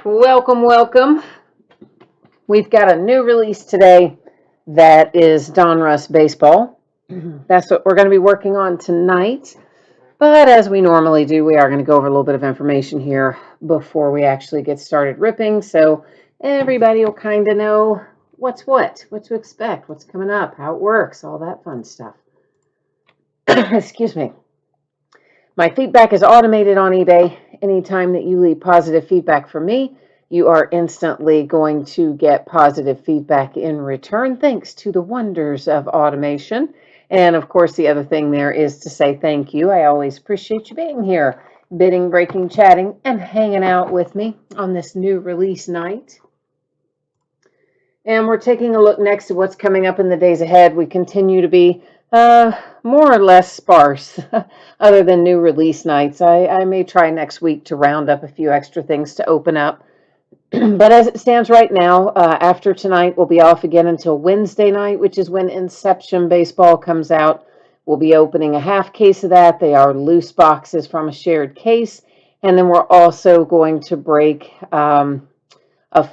Welcome, welcome. We've got a new release today that is Donruss Baseball. That's what we're going to be working on tonight. But as we normally do, we are going to go over a little bit of information here before we actually get started ripping. So everybody will kind of know what's what to expect, what's coming up, how it works, all that fun stuff. Excuse me. My feedback is automated on eBay. Anytime that you leave positive feedback for me, you are instantly going to get positive feedback in return, thanks to the wonders of automation. And of course, the other thing there is to say thank you. I always appreciate you being here, bidding, breaking, chatting, and hanging out with me on this new release night. And we're taking a look next at what's coming up in the days ahead. We continue to be more or less sparse, other than new release nights. I may try next week to round up a few extra things to open up. But as it stands right now, after tonight, we'll be off again until Wednesday night, which is when Inception Baseball comes out. We'll be opening a half case of that. They are loose boxes from a shared case. And then we're also going to break a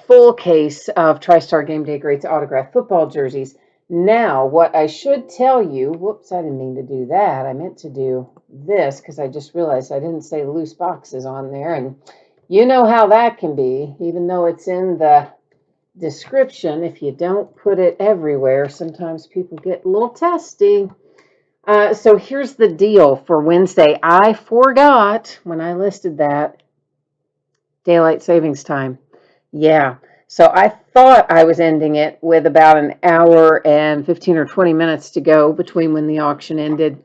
full case of TriStar Game Day Greats autographed football jerseys. Now, what I should tell you, whoops, I didn't mean to do that. I meant to do this because I just realized I didn't say loose boxes on there. And you know how that can be, even though it's in the description. If you don't put it everywhere, sometimes people get a little testy. So here's the deal for Wednesday. I forgot when I listed that daylight savings time. Yeah. So I thought I was ending it with about an hour and 15 or 20 minutes to go between when the auction ended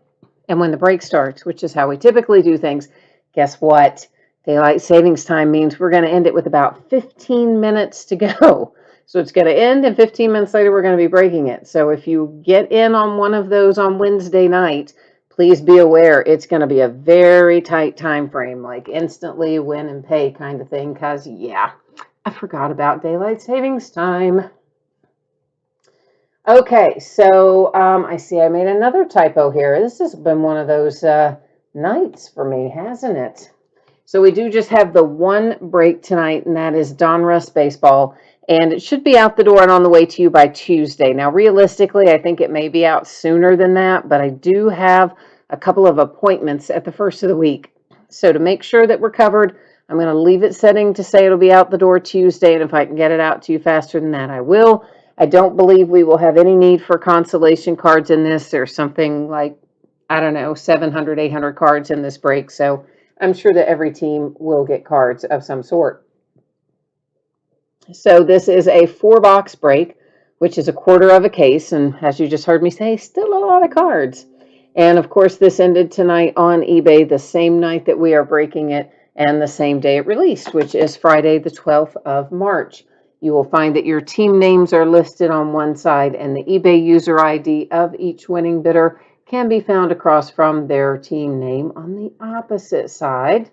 and when the break starts, which is how we typically do things. Guess what? Daylight savings time means we're going to end it with about 15 minutes to go. So it's going to end, and 15 minutes later, we're going to be breaking it. So if you get in on one of those on Wednesday night, please be aware it's going to be a very tight time frame, like instantly win and pay kind of thing, because, yeah, I forgot about daylight savings time. Okay, so I see I made another typo here. This has been one of those nights for me, hasn't it? So we do just have the one break tonight, and that is Donruss Baseball. And it should be out the door and on the way to you by Tuesday. Now, realistically, I think it may be out sooner than that, but I do have a couple of appointments at the first of the week. So to make sure that we're covered, I'm going to leave it setting to say it'll be out the door Tuesday, and if I can get it out to you faster than that, I will. I don't believe we will have any need for consolation cards in this. There's something like, I don't know, 700, 800 cards in this break, so I'm sure that every team will get cards of some sort. So this is a 4-box break, which is a quarter of a case, and as you just heard me say, still a lot of cards. And of course, this ended tonight on eBay, the same night that we are breaking it, and the same day it released, which is Friday, the 12th of March. You will find that your team names are listed on one side, and the eBay user ID of each winning bidder can be found across from their team name on the opposite side.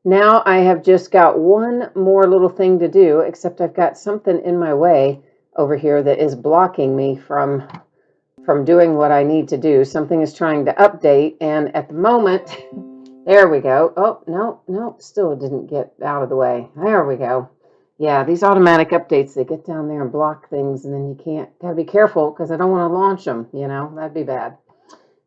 Now I have just got one more little thing to do, except I've got something in my way over here that is blocking me from doing what I need to do. Something is trying to update, and at the moment, there we go. Oh, no, still didn't get out of the way. There we go. Yeah, these automatic updates, they get down there and block things, and then you can't, gotta be careful because I don't want to launch them, that'd be bad.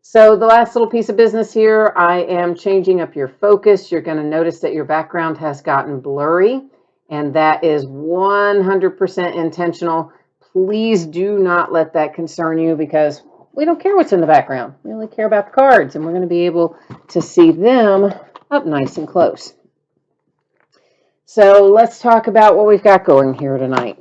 So the last little piece of business here, I am changing up your focus. You're going to notice that your background has gotten blurry, and that is 100% intentional. Please do not let that concern you, because we don't care what's in the background. We only care about the cards, and we're going to be able to see them up nice and close. So let's talk about what we've got going here tonight.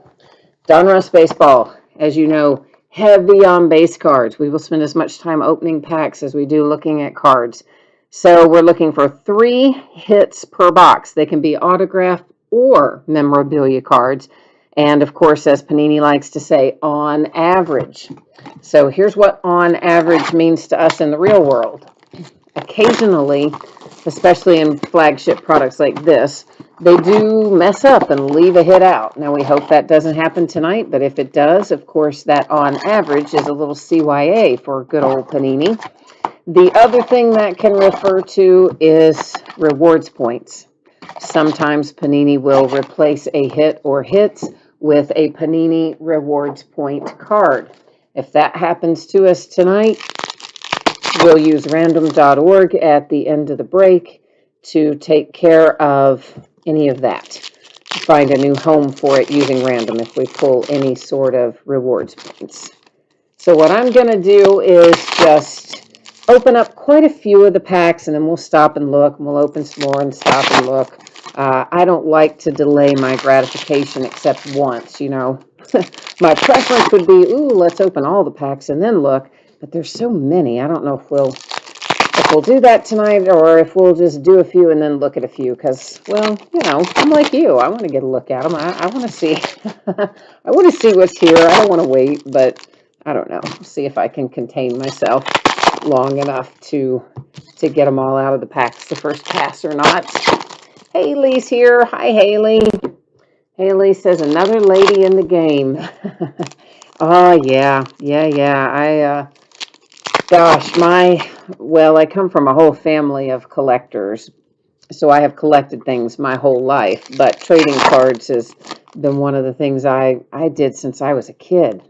Donruss Baseball, as you know, heavy on base cards. We will spend as much time opening packs as we do looking at cards. So we're looking for 3 hits per box. They can be autograph or memorabilia cards. And of course, as Panini likes to say, on average. So here's what on average means to us in the real world. Occasionally, especially in flagship products like this, they do mess up and leave a hit out. Now, we hope that doesn't happen tonight, but if it does, of course, that on average is a little CYA for good old Panini. The other thing that can refer to is rewards points. Sometimes Panini will replace a hit or hits with a Panini Rewards Point card. If that happens to us tonight, we'll use random.org at the end of the break to take care of any of that. Find a new home for it using random if we pull any sort of rewards points. So what I'm going to do is just open up quite a few of the packs, and then we'll stop and look, and we'll open some more and stop and look. I don't like to delay my gratification except once, you know. My preference would be, ooh, let's open all the packs and then look. But there's so many. I don't know if we'll do that tonight, or if we'll just do a few and then look at a few. Because, well, you know, I'm like you. I want to get a look at them. I want to see. I want to see what's here. I don't want to wait, but I don't know. See if I can contain myself long enough to get them all out of the packs the first pass or not. Haley's here. Hi, Haley. Haley says another lady in the game. Oh, yeah. Gosh, I come from a whole family of collectors. So I have collected things my whole life, but trading cards has been one of the things I did since I was a kid.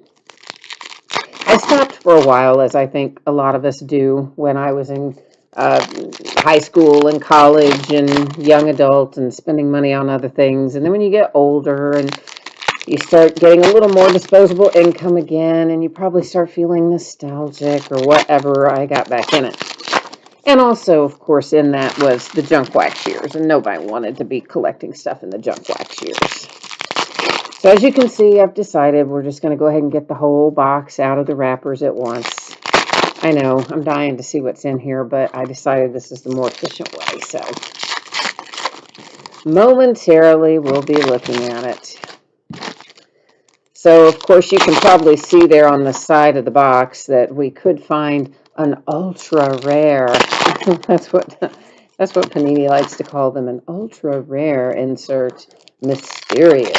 I stopped for a while, as I think a lot of us do, when I was in high school and college and young adult and spending money on other things. And then when you get older and you start getting a little more disposable income again, and you probably start feeling nostalgic or whatever, I got back in it. And also, of course, in that was the junk wax years, and nobody wanted to be collecting stuff in the junk wax years. So as you can see, I've decided we're just going to go ahead and get the whole box out of the wrappers at once. I know, I'm dying to see what's in here, but I decided this is the more efficient way, so momentarily we'll be looking at it. So, of course, you can probably see there on the side of the box that we could find an ultra rare. That's what Panini likes to call them, an ultra rare insert, mysterious.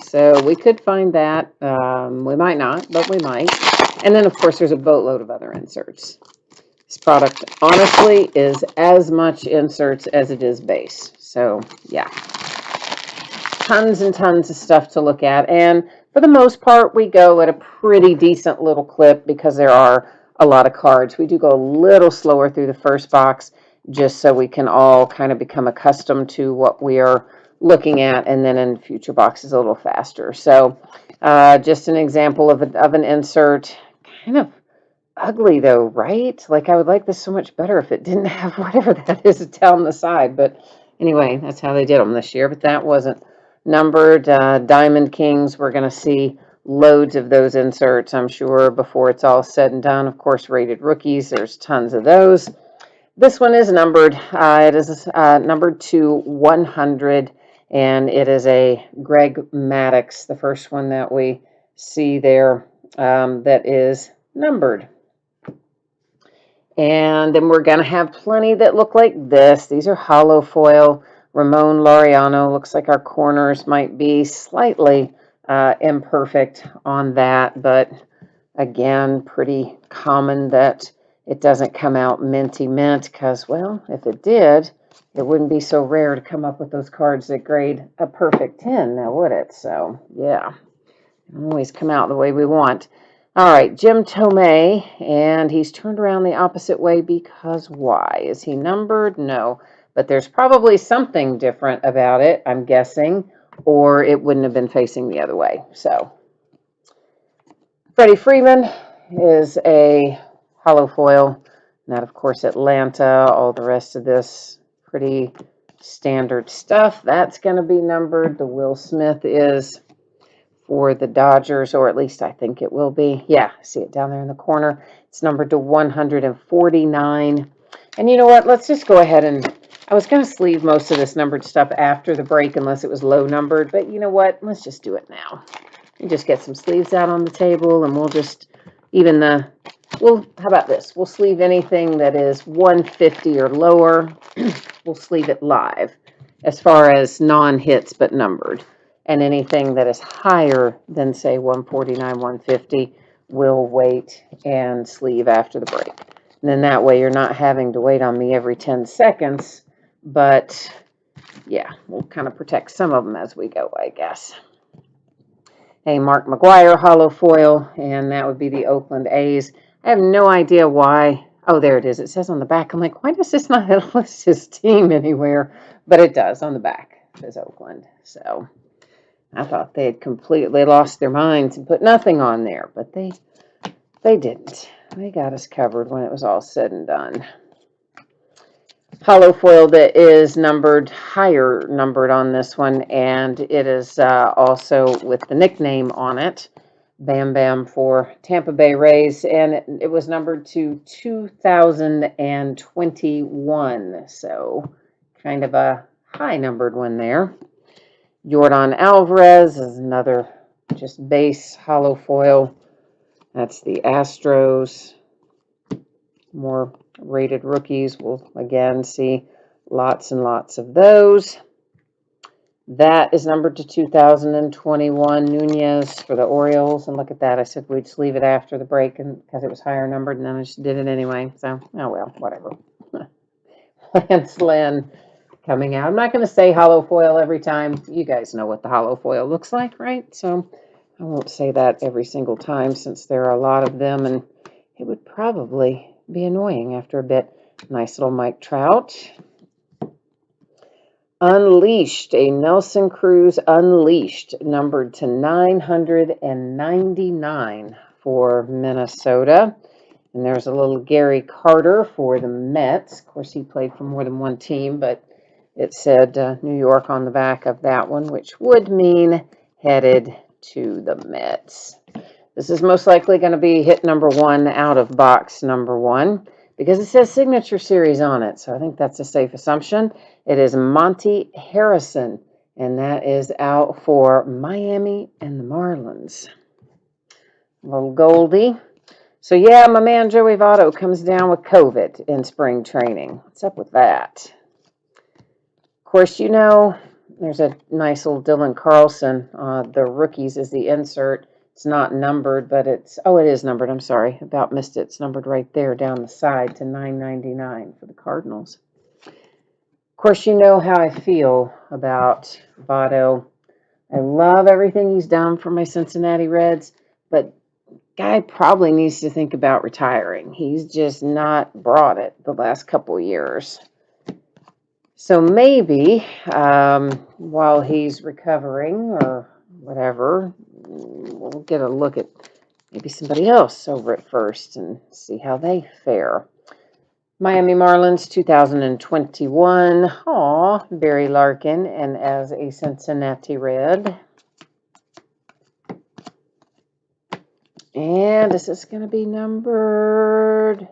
So we could find that. We might not, but we might. And then, of course, there's a boatload of other inserts. This product, honestly, is as much inserts as it is base. So, yeah. Tons and tons of stuff to look at. And for the most part, we go at a pretty decent little clip because there are a lot of cards. We do go a little slower through the first box just so we can all kind of become accustomed to what we are looking at, and then in future boxes a little faster. So just an example of an insert. Kind of ugly though, right? Like, I would like this so much better if it didn't have whatever that is down the side. But anyway, that's how they did them this year. But that wasn't numbered. Diamond Kings, we're going to see loads of those inserts, I'm sure, before it's all said and done. Of course, rated rookies, there's tons of those. This one is numbered. It is numbered to 100, and it is a Greg Maddux, the first one that we see there, that is numbered. And then we're going to have plenty that look like this. These are hollow foil. Ramon Laureano. Looks like our corners might be slightly imperfect on that, but again, pretty common that it doesn't come out minty mint because, well, if it did, it wouldn't be so rare to come up with those cards that grade a perfect 10 now, would it? So, yeah, always come out the way we want. All right, Jim Tomei, and he's turned around the opposite way because why? Is he numbered? No. But there's probably something different about it, I'm guessing, or it wouldn't have been facing the other way. So, Freddie Freeman is a hollow foil. And that, of course, Atlanta, all the rest of this pretty standard stuff. That's going to be numbered. The Will Smith is for the Dodgers, or at least I think it will be. Yeah, see it down there in the corner. It's numbered to 149. And you know what? Let's just go ahead and I was going to sleeve most of this numbered stuff after the break unless it was low numbered, but you know what? Let's just do it now. You just get some sleeves out on the table, and we'll just how about this? We'll sleeve anything that is 150 or lower. We'll sleeve it live as far as non-hits but numbered. And anything that is higher than, say, 149, 150, we'll wait and sleeve after the break. And then that way you're not having to wait on me every 10 seconds, but yeah, we'll kind of protect some of them as we go, I guess. A Mark McGwire hollow foil, and that would be the Oakland A's. I have no idea why. Oh, there it is. It says on the back. I'm like, why does this not list his team anywhere? But it does on the back. It says Oakland. So I thought they had completely lost their minds and put nothing on there, but they didn't. They got us covered when it was all said and done. Hollow foil that is higher numbered on this one, and it is also with the nickname on it, Bam Bam for Tampa Bay Rays, and it was numbered to 2021, so kind of a high numbered one there. Yordan Alvarez is another just base hollow foil. That's the Astros. More rated rookies. We'll again see lots and lots of those. That is numbered to 2021. Nunez for the Orioles. And look at that. I said we'd just leave it after the break because it was higher numbered, and then I just did it anyway. So, oh well, whatever. Lance Lynn coming out. I'm not going to say hollow foil every time. You guys know what the hollow foil looks like, right? So I won't say that every single time since there are a lot of them, and it would probably be annoying after a bit. Nice little Mike Trout. Unleashed, a Nelson Cruz Unleashed, numbered to 999 for Minnesota. And there's a little Gary Carter for the Mets. Of course, he played for more than one team, but it said New York on the back of that one, which would mean headed to the Mets. This is most likely going to be hit number 1 out of box number 1 because it says Signature Series on it. So I think that's a safe assumption. It is Monty Harrison, and that is out for Miami and the Marlins. Little Goldie. So yeah, my man Joey Votto comes down with COVID in spring training. What's up with that? Of course, you know, there's a nice little Dylan Carlson. The rookies is the insert. It's not numbered, but it is numbered. I'm sorry. About missed it. It's numbered right there down the side to 999 for the Cardinals. Of course, you know how I feel about Votto. I love everything he's done for my Cincinnati Reds, but guy probably needs to think about retiring. He's just not brought it the last couple of years. So maybe while he's recovering or whatever, we'll get a look at maybe somebody else over at first and see how they fare. Miami Marlins 2021. Aw, Barry Larkin, and as a Cincinnati Red. And is this going to be numbered?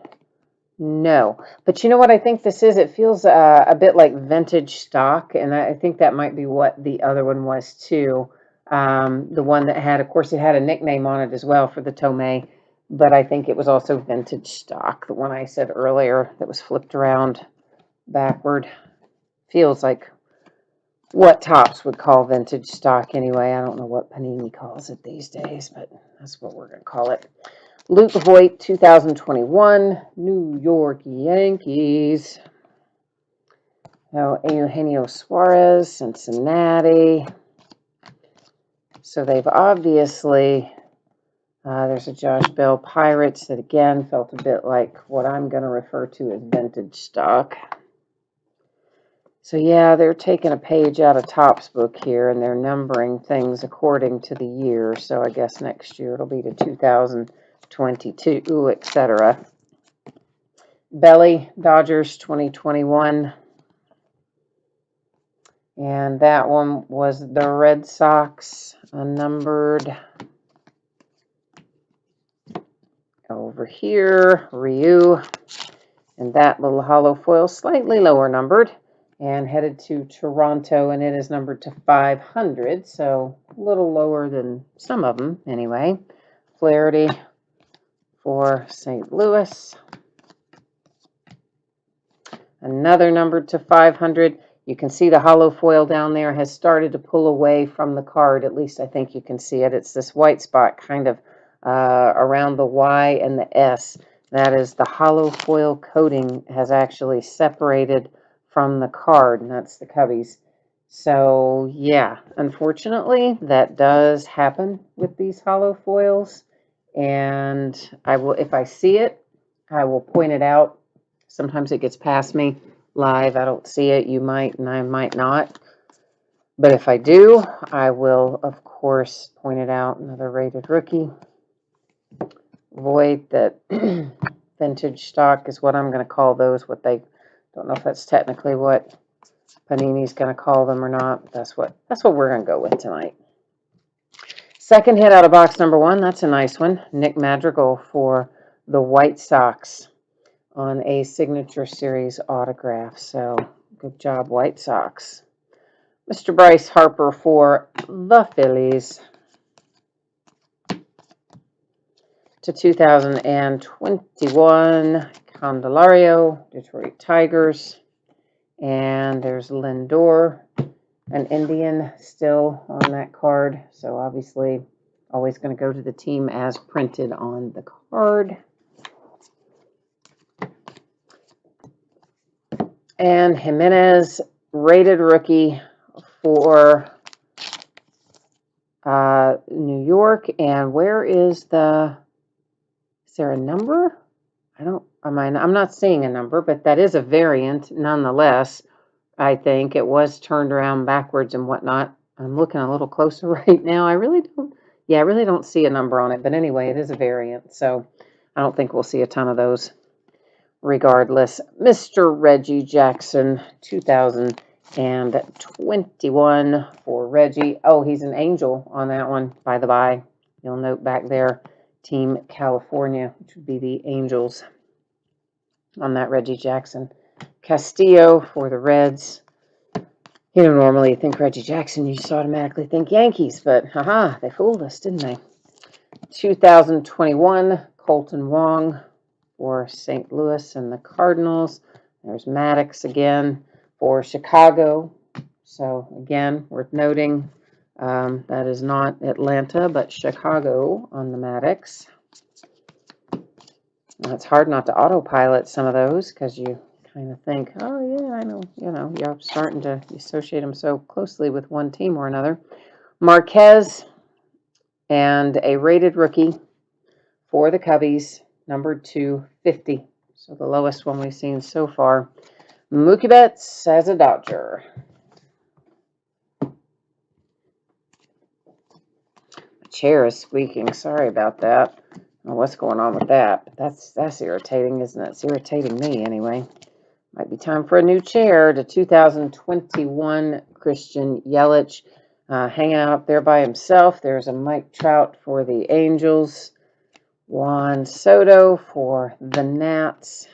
No. But you know what I think this is? It feels a bit like vintage stock, and I think that might be what the other one was too. The one that had, of course, it had a nickname on it as well for the Tomei, but I think it was also vintage stock. The one I said earlier that was flipped around backward. Feels like what Topps would call vintage stock anyway. I don't know what Panini calls it these days, but that's what we're going to call it. Luke Voigt, 2021, New York Yankees. Now, Eugenio Suarez, Cincinnati. So they've obviously, there's a Josh Bell Pirates that again felt a bit like what I'm going to refer to as vintage stock. So yeah, they're taking a page out of Topps book here, and they're numbering things according to the year. So I guess next year it'll be to 2022, etc. Belly, Dodgers, 2021. And that one was the Red Sox, unnumbered. Over here, Ryu. And that little hollow foil, slightly lower numbered, and headed to Toronto, and it is numbered to 500, so a little lower than some of them anyway. Flaherty for St. Louis. Another numbered to 500. You can see the hollow foil down there has started to pull away from the card. At least I think you can see it. It's this white spot kind of around the Y and the S. That is the hollow foil coating has actually separated from the card, and that's the Cubbies. So yeah, unfortunately, that does happen with these hollow foils, and I will, if I see it, I will point it out. Sometimes it gets past me live. I don't see it. You might, and I might not. But if I do, I will, of course, point it out. Another rated rookie. Void, that vintage stock is what I'm going to call those. What they, don't know if that's technically what Panini's going to call them or not. That's what we're going to go with tonight. Second hit out of box number 1. That's a nice one. Nick Madrigal for the White Sox on a Signature Series autograph. So good job, White Sox. Mr. Bryce Harper for the Phillies to 2021. Candelario, Detroit Tigers. And there's Lindor, an Indian still on that card. So obviously always going to go to the team as printed on the card. And Jimenez, rated rookie for New York. And where is there a number? I'm not seeing a number, but that is a variant nonetheless. I think it was turned around backwards and whatnot. I'm looking a little closer right now. I really don't see a number on it. But anyway, it is a variant, so I don't think we'll see a ton of those. Regardless, Mr. Reggie Jackson, 2021 for Reggie. Oh, he's an Angel on that one, by the by. You'll note back there, Team California, which would be the Angels on that Reggie Jackson. Castillo for the Reds. You know, normally you think Reggie Jackson, you just automatically think Yankees, but haha, they fooled us, didn't they? 2021, Colton Wong for St. Louis and the Cardinals. There's Maddox again for Chicago. So again, worth noting, that is not Atlanta, but Chicago on the Maddox. Now, it's hard not to autopilot some of those because you kind of think, oh yeah, I know, you're starting to associate them so closely with one team or another. Marquez and a rated rookie for the Cubbies, number 250. So the lowest one we've seen so far. Mookie Betts as a Dodger. My chair is squeaking. Sorry about that. I don't know what's going on with that. But that's irritating, isn't it? It's irritating me anyway. Might be time for a new chair. To 2021 Christian Yelich, hanging out up there by himself. There's a Mike Trout for the Angels. Juan Soto for the Nats.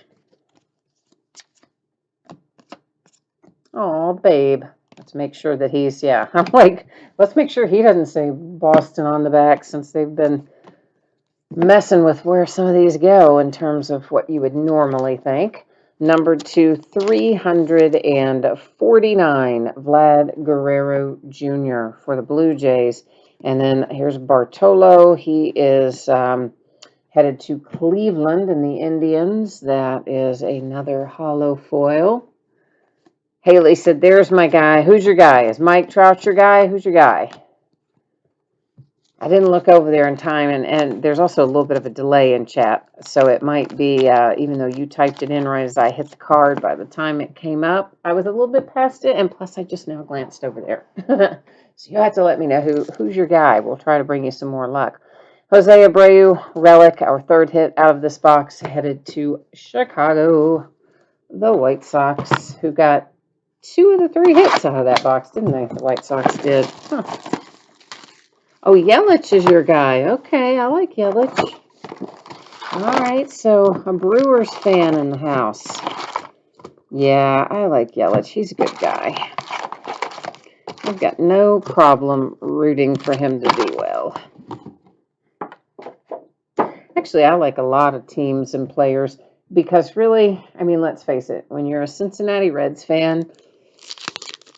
Oh, babe. Let's make sure that he's, I'm like, let's make sure he doesn't say Boston on the back, since they've been messing with where some of these go in terms of what you would normally think. Number 349, Vlad Guerrero Jr. for the Blue Jays. And then here's Bartolo. He is headed to Cleveland and the Indians. That is another hollow foil. Haley said, there's my guy. Who's your guy? Is Mike Trout your guy? Who's your guy? I didn't look over there in time, and there's also a little bit of a delay in chat. So it might be, even though you typed it in right as I hit the card, by the time it came up, I was a little bit past it, and plus I just now glanced over there. So you have to let me know who's your guy. We'll try to bring you some more luck. Jose Abreu, relic, our third hit out of this box, headed to Chicago. The White Sox, who got 2 of the 3 hits out of that box, didn't they? The White Sox did. Huh. Oh, Yelich is your guy. Okay, I like Yelich. All right, so a Brewers fan in the house. Yeah, I like Yelich. He's a good guy. I've got no problem rooting for him to do well. Actually, I like a lot of teams and players because really, I mean, let's face it, when you're a Cincinnati Reds fan,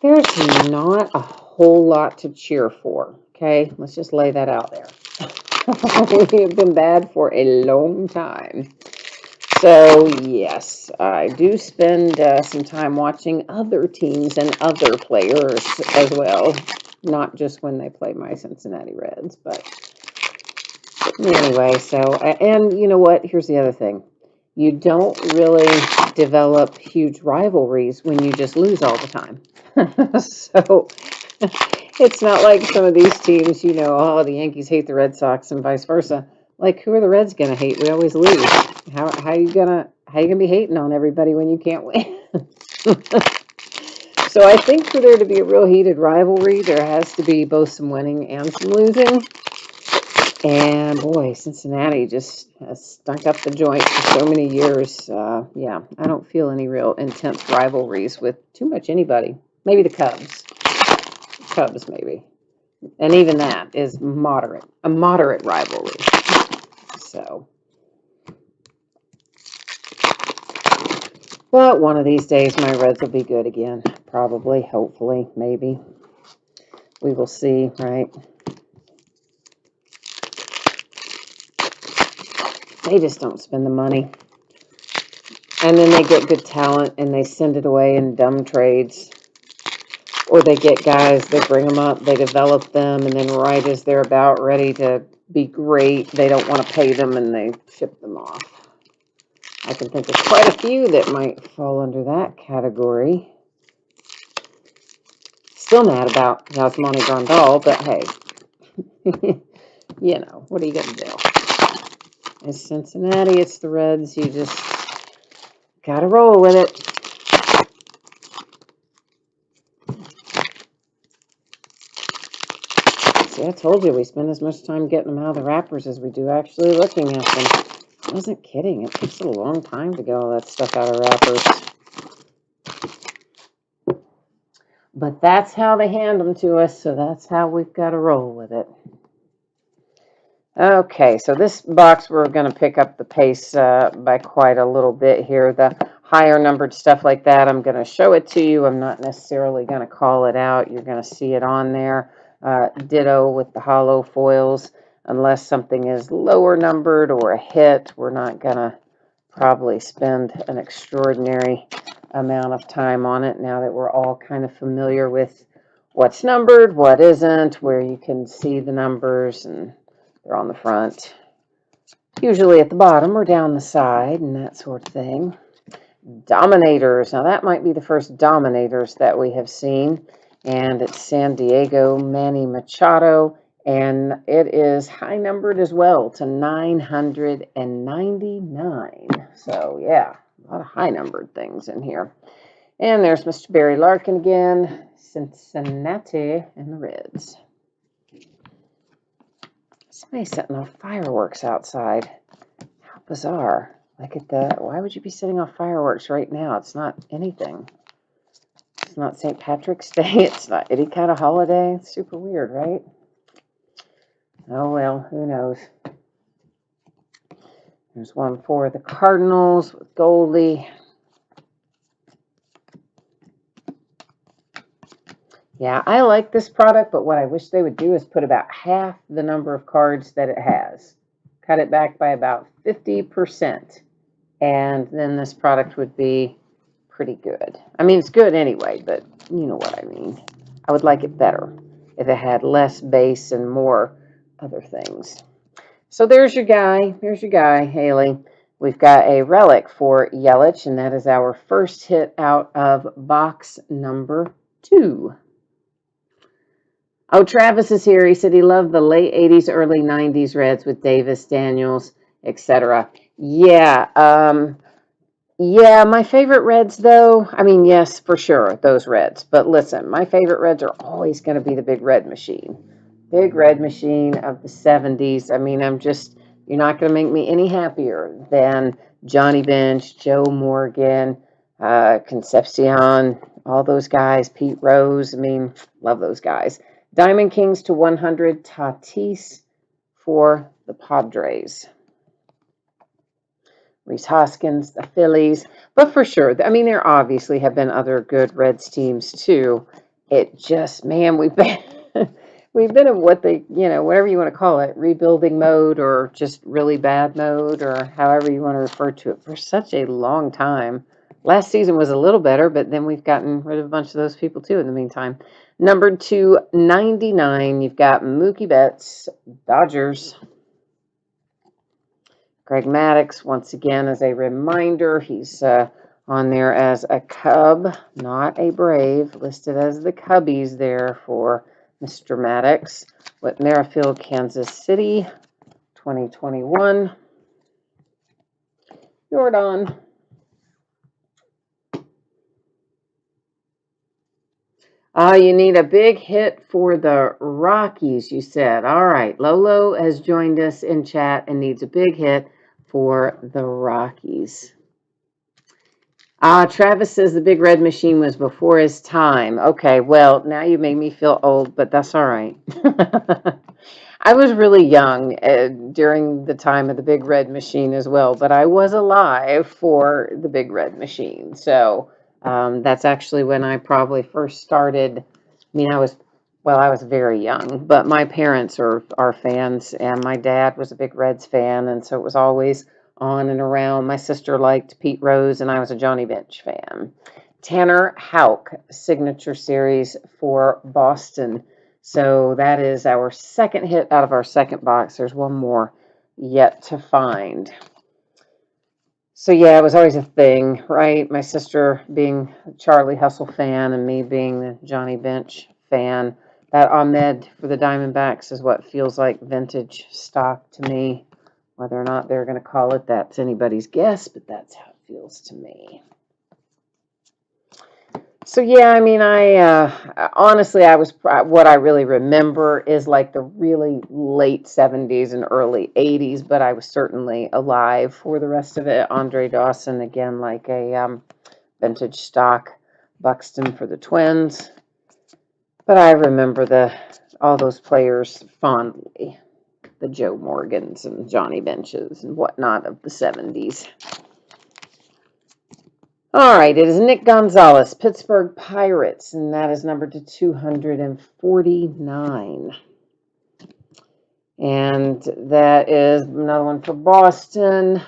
there's not a whole lot to cheer for, okay? Let's just lay that out there. We have been bad for a long time. So, yes, I do spend some time watching other teams and other players as well. Not just when they play my Cincinnati Reds, but anyway, so, and you know what? Here's the other thing. You don't really develop huge rivalries when you just lose all the time. So, it's not like some of these teams, oh, the Yankees hate the Red Sox and vice versa. Like, who are the Reds gonna hate? We always lose. How you gonna be hating on everybody when you can't win? So I think for there to be a real heated rivalry, there has to be both some winning and some losing. And boy, Cincinnati just has stunk up the joint for so many years. Yeah, I don't feel any real intense rivalries with too much anybody. Maybe the Cubs. Cubs, maybe. And even that is a moderate rivalry. So, but one of these days, my Reds will be good again. Probably, hopefully, maybe. We will see, right? They just don't spend the money. And then they get good talent and they send it away in dumb trades. Or they get guys, they bring them up, they develop them, and then right as they're about ready to be great, they don't want to pay them and they ship them off. I can think of quite a few that might fall under that category. Still mad about Yasmani Grandal, but hey, what are you going to do? It's Cincinnati, it's the Reds, you just got to roll with it. See, I told you we spend as much time getting them out of the wrappers as we do actually looking at them. I wasn't kidding. It takes a long time to get all that stuff out of wrappers. But that's how they hand them to us, so that's how we've got to roll with it. Okay, so this box we're going to pick up the pace by quite a little bit here. The higher numbered stuff like that, I'm going to show it to you. I'm not necessarily going to call it out. You're going to see it on there. Ditto with the hollow foils. Unless something is lower numbered or a hit, we're not going to probably spend an extraordinary amount of time on it now that we're all kind of familiar with what's numbered, what isn't, where you can see the numbers, and they're on the front, usually at the bottom or down the side and that sort of thing. Dominators. Now that might be the first Dominators that we have seen, and it's San Diego Manny Machado, and it is high numbered as well to 999. So yeah, a lot of high numbered things in here. And there's Mr. Barry Larkin again, Cincinnati and the Reds. Somebody's setting off fireworks outside. How bizarre. Look at that. Why would you be setting off fireworks right now? It's not anything. It's not St. Patrick's Day. It's not any kind of holiday. It's super weird, right? Oh, well, who knows? There's one for the Cardinals with Goldie. Yeah, I like this product, but what I wish they would do is put about half the number of cards that it has. Cut it back by about 50%. And then this product would be pretty good. I mean, it's good anyway, but you know what I mean. I would like it better if it had less base and more other things. So there's your guy. There's your guy, Haley. We've got a relic for Yelich, and that is our first hit out of box number 2. Oh, Travis is here. He said he loved the late 80s, early 90s Reds with Davis, Daniels, etc. Yeah, my favorite Reds, though, I mean, yes, for sure, those Reds. But listen, my favorite Reds are always going to be the Big Red Machine. Big Red Machine of the 70s. I mean, you're not going to make me any happier than Johnny Bench, Joe Morgan, Concepcion, all those guys, Pete Rose. I mean, love those guys. Diamond Kings to 100, Tatis for the Padres. Rhys Hoskins, the Phillies. But for sure, I mean, there obviously have been other good Reds teams too. It just, man, we've been we've been in what they, whatever you want to call it, rebuilding mode or just really bad mode or however you want to refer to it for such a long time. Last season was a little better, but then we've gotten rid of a bunch of those people too in the meantime. Number 299, you've got Mookie Betts, Dodgers. Greg Maddux, once again, as a reminder, he's on there as a Cub, not a Brave, listed as the Cubbies there for Mr. Maddux with Merrifield, Kansas City, 2021. Jordan. You need a big hit for the Rockies, you said. All right, Lolo has joined us in chat and needs a big hit for the Rockies. Travis says the Big Red Machine was before his time. Okay, well, now you made me feel old, but that's all right. I was really young during the time of the Big Red Machine as well, but I was alive for the Big Red Machine. So that's actually when I probably first started. I mean, I was very young, but my parents are fans, and my dad was a big Reds fan, and so it was always on and around. My sister liked Pete Rose, and I was a Johnny Bench fan. Tanner Houck, signature series for Boston. So that is our second hit out of our second box. There's one more yet to find. So yeah, it was always a thing, right? My sister being a Charlie Hustle fan and me being the Johnny Bench fan. That Ahmed for the Diamondbacks is what feels like vintage stock to me. Whether or not they're going to call it that's anybody's guess, but that's how it feels to me. So yeah, I mean, I honestly, what I really remember is like the really late 70s and early 80s, but I was certainly alive for the rest of it. Andre Dawson, again, like a vintage stock. Buxton for the Twins. But I remember all those players fondly. The Joe Morgans and Johnny Benches and whatnot of the 70s. All right, it is Nick Gonzalez, Pittsburgh Pirates, and that is numbered to 249. And that is another one for Boston.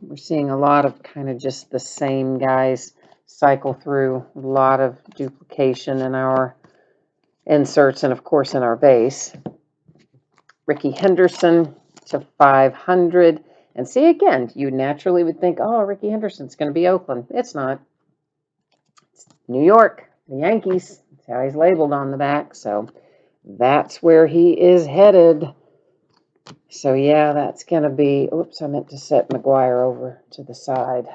We're seeing a lot of kind of just the same guys cycle through, a lot of duplication in our inserts and, of course, in our base. Ricky Henderson to 500. And see, again, you naturally would think, oh, Ricky Henderson's going to be Oakland. It's not. It's New York, the Yankees. That's how he's labeled on the back. So that's where he is headed. So, yeah, that's going to be, oops, I meant to set McGuire over to the side.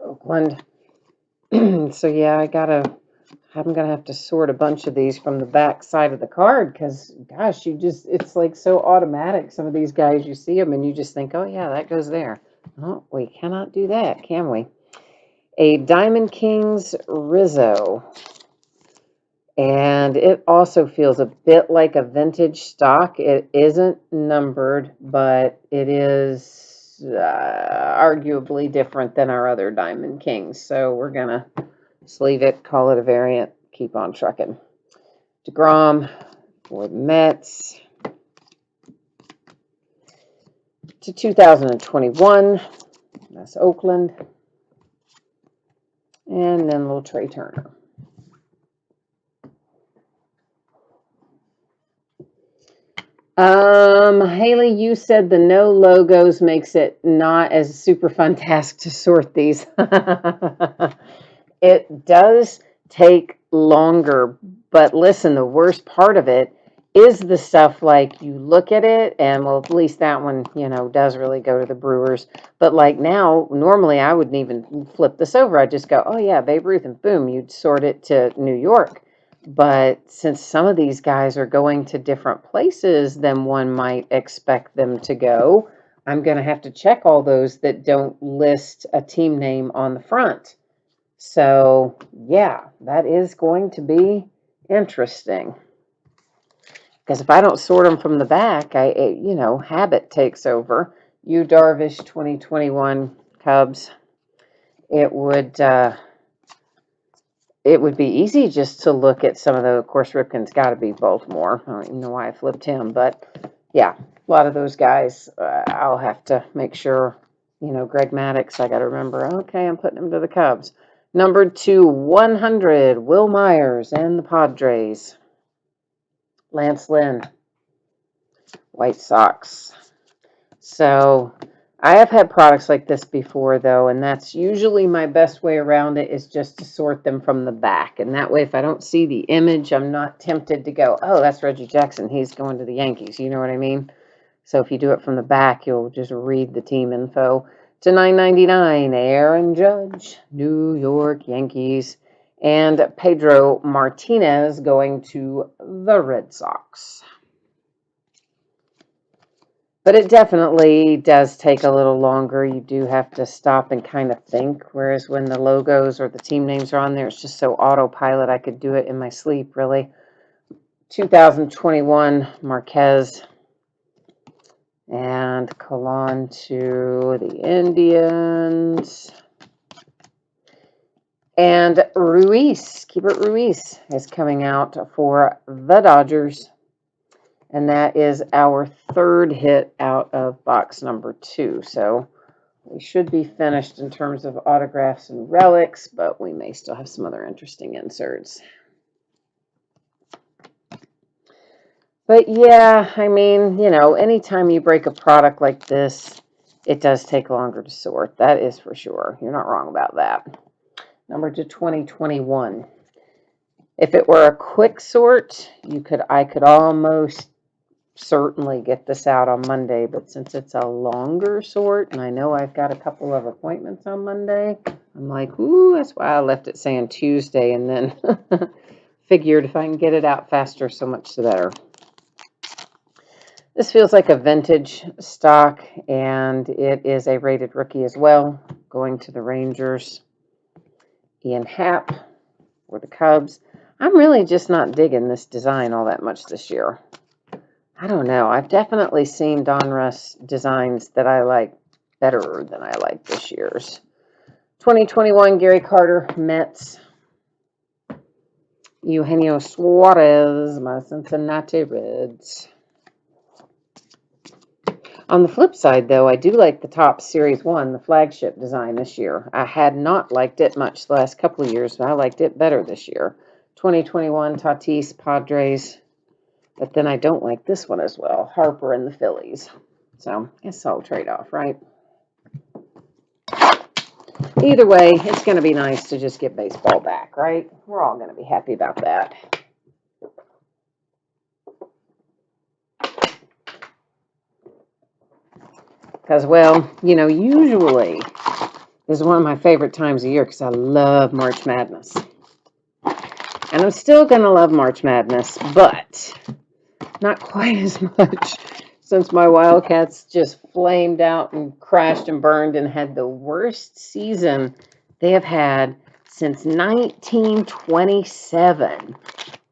Oakland. So, yeah, I'm going to have to sort a bunch of these from the back side of the card because, gosh, it's like so automatic. Some of these guys, you see them and you just think, oh, yeah, that goes there. Oh, we cannot do that, can we? A Diamond Kings Rizzo. And it also feels a bit like a vintage stock. It isn't numbered, but it is arguably different than our other Diamond Kings. So we're going to sleeve it, call it a variant, keep on trucking. DeGrom for the Mets to 2021. That's Oakland. And then little Trey Turner. Haley, you said the no logos makes it not as super fun task to sort these. It does take longer, but listen, the worst part of it is the stuff like you look at it and well, at least that one, does really go to the Brewers. But like now, normally I wouldn't even flip this over. I'd just go, oh yeah, Babe Ruth, and boom, you'd sort it to New York. But since some of these guys are going to different places than one might expect them to go, I'm going to have to check all those that don't list a team name on the front. So, yeah, that is going to be interesting. Because if I don't sort them from the back, habit takes over. Yu Darvish 2021 Cubs. It would it would be easy just to look at some of the, of course, Ripken's got to be Baltimore. I don't even know why I flipped him, but yeah, a lot of those guys, I'll have to make sure, Greg Maddux, I got to remember, okay, I'm putting him to the Cubs. Number 2/100, Will Myers and the Padres. Lance Lynn, White Sox. So I have had products like this before, though, and that's usually my best way around it is just to sort them from the back. And that way, if I don't see the image, I'm not tempted to go, oh, that's Reggie Jackson. He's going to the Yankees. You know what I mean? So if you do it from the back, you'll just read the team info. To $9.99, Aaron Judge, New York Yankees, and Pedro Martinez going to the Red Sox. But it definitely does take a little longer. You do have to stop and kind of think. Whereas when the logos or the team names are on there, it's just so autopilot. I could do it in my sleep, really. 2021 Marquez and Colon to the Indians. And Ruiz, Keibert Ruiz, is coming out for the Dodgers. And that is our third hit out of box number 2. So we should be finished in terms of autographs and relics, but we may still have some other interesting inserts. But yeah, I mean, anytime you break a product like this, it does take longer to sort. That is for sure. You're not wrong about that. Number to 2021. If it were a quick sort, I could almost certainly get this out on Monday, but since it's a longer sort, and I know I've got a couple of appointments on Monday, I'm like, ooh, that's why I left it saying Tuesday, and then figured if I can get it out faster, so much the better. This feels like a vintage stock, and it is a rated rookie as well, going to the Rangers. Ian Happ for the Cubs. I'm really just not digging this design all that much this year. I don't know. I've definitely seen Donruss designs that I like better than I like this year's. 2021 Gary Carter, Mets. Eugenio Suarez, my Cincinnati Reds. On the flip side, though, I do like the Topps Series 1, the flagship design this year. I had not liked it much the last couple of years, but I liked it better this year. 2021 Tatis, Padres. But then I don't like this one as well, Harper and the Phillies. So I guess I'll trade off, right? Either way, it's going to be nice to just get baseball back, right? We're all going to be happy about that. Because, well, usually this is one of my favorite times of year because I love March Madness. And I'm still going to love March Madness, but not quite as much since my Wildcats just flamed out and crashed and burned and had the worst season they have had since 1927,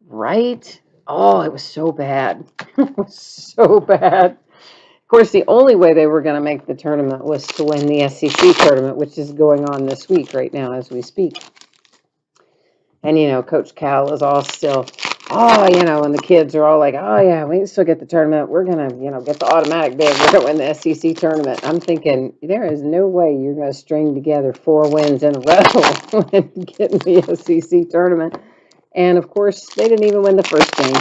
right? Oh, it was so bad. It was so bad. Of course, the only way they were going to make the tournament was to win the SEC tournament, which is going on this week right now as we speak. And, Coach Cal is all still, and the kids are all like, oh, yeah, we can still get the tournament. We're going to, get the automatic bid. We're going to win the SEC tournament. I'm thinking, there is no way you're going to string together 4 wins in a row and get in the SEC tournament. And, of course, they didn't even win the first game.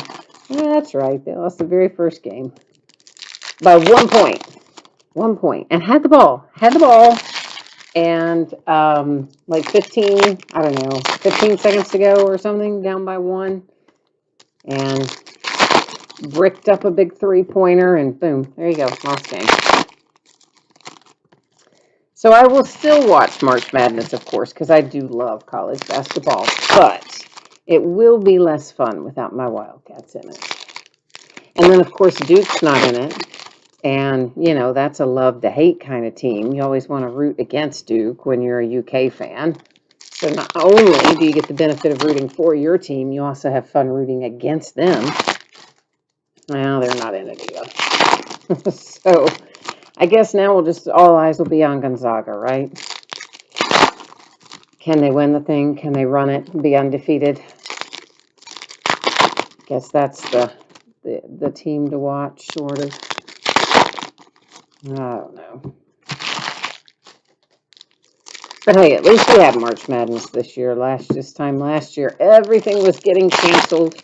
Yeah, that's right. They lost the very first game by 1 point. 1 point. And had the ball. And like 15 seconds to go or something, down by 1. And bricked up a big 3-pointer, and boom, there you go, lost game. So I will still watch March Madness, of course, because I do love college basketball. But it will be less fun without my Wildcats in it. And then, of course, Duke's not in it. And, that's a love to hate kind of team. You always want to root against Duke when you're a UK fan. So not only do you get the benefit of rooting for your team, you also have fun rooting against them. Well, they're not in it either. So I guess now all eyes will be on Gonzaga, right? Can they win the thing? Can they run it and be undefeated? Guess that's the team to watch, sort of. I don't know. But hey, at least we had March Madness this year. This time last year, everything was getting canceled.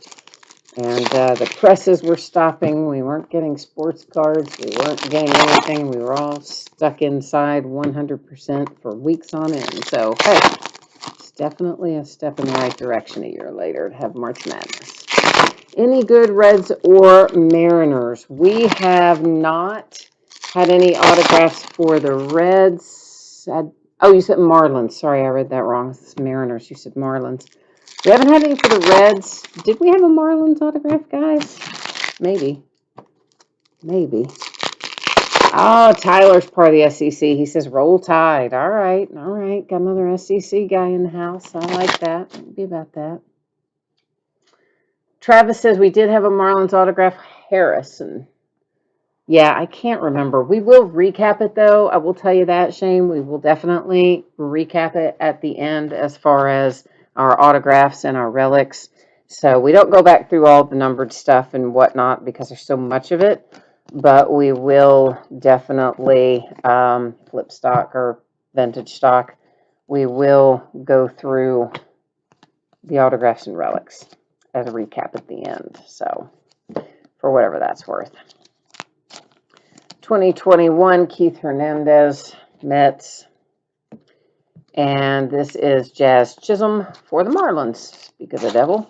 And the presses were stopping. We weren't getting sports cards. We weren't getting anything. We were all stuck inside 100% for weeks on end. So, hey, it's definitely a step in the right direction a year later to have March Madness. Any good Reds or Mariners? We have not had any autographs for the Reds. Oh, you said Marlins. Sorry, I read that wrong. It's Mariners. You said Marlins. We haven't had any for the Reds. Did we have a Marlins autograph, guys? Maybe. Maybe. Oh, Tyler's part of the SEC. He says, roll Tide. All right. All right. Got another SEC guy in the house. I like that. Maybe about that. Travis says we did have a Marlins autograph. Harrison. Yeah, I can't remember. We will recap it, though. I will tell you that, Shane. We will definitely recap it at the end as far as our autographs and our relics. So we don't go back through all the numbered stuff and whatnot because there's so much of it. But we will definitely flip stock or vintage stock. We will go through the autographs and relics as a recap at the end. So for whatever that's worth. 2021 Keith Hernandez, Mets. And this is Jazz Chisholm for the Marlins. Speak of the devil,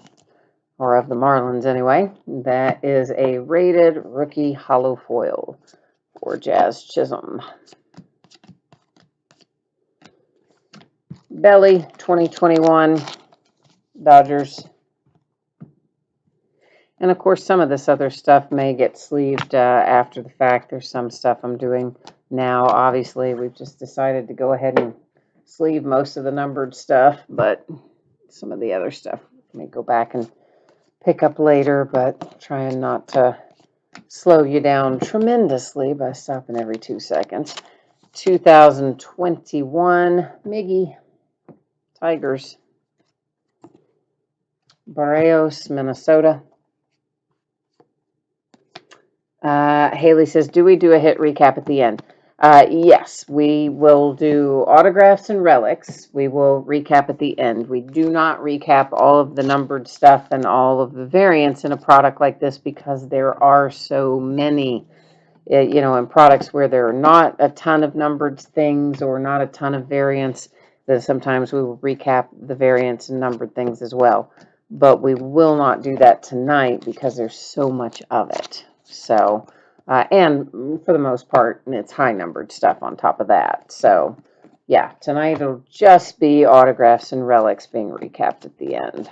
or of the Marlins anyway. That is a rated rookie hollow foil for Jazz Chisholm. Belly, 2021 Dodgers. And of course, some of this other stuff may get sleeved after the fact. There's some stuff I'm doing now. Obviously, we've just decided to go ahead and sleeve most of the numbered stuff, but some of the other stuff may go back and pick up later, but trying not to slow you down tremendously by stopping every 2 seconds. 2021 Miggy Tigers. Barrios, Minnesota. Haley says, do we do a hit recap at the end? Yes, we will do autographs and relics. We will recap at the end. We do not recap all of the numbered stuff and all of the variants in a product like this because there are so many, in products where there are not a ton of numbered things or not a ton of variants, that sometimes we will recap the variants and numbered things as well. But we will not do that tonight because there's so much of it. So, and for the most part, it's high numbered stuff on top of that. So, yeah, tonight it'll just be autographs and relics being recapped at the end,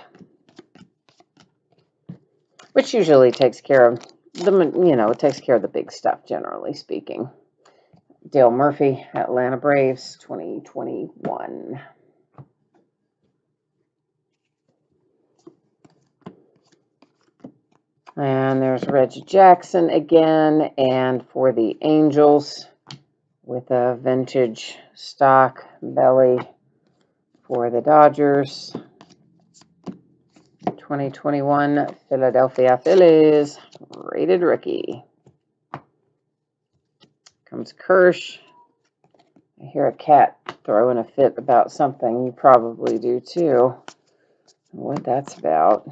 which usually takes care of it takes care of the big stuff, generally speaking. Dale Murphy, Atlanta Braves, 2021. And there's Reggie Jackson again, and for the Angels with a vintage stock belly for the Dodgers. 2021 Philadelphia Phillies, rated rookie. Comes Kirsch. I hear a cat throwing a fit about something. You probably do too. What that's about.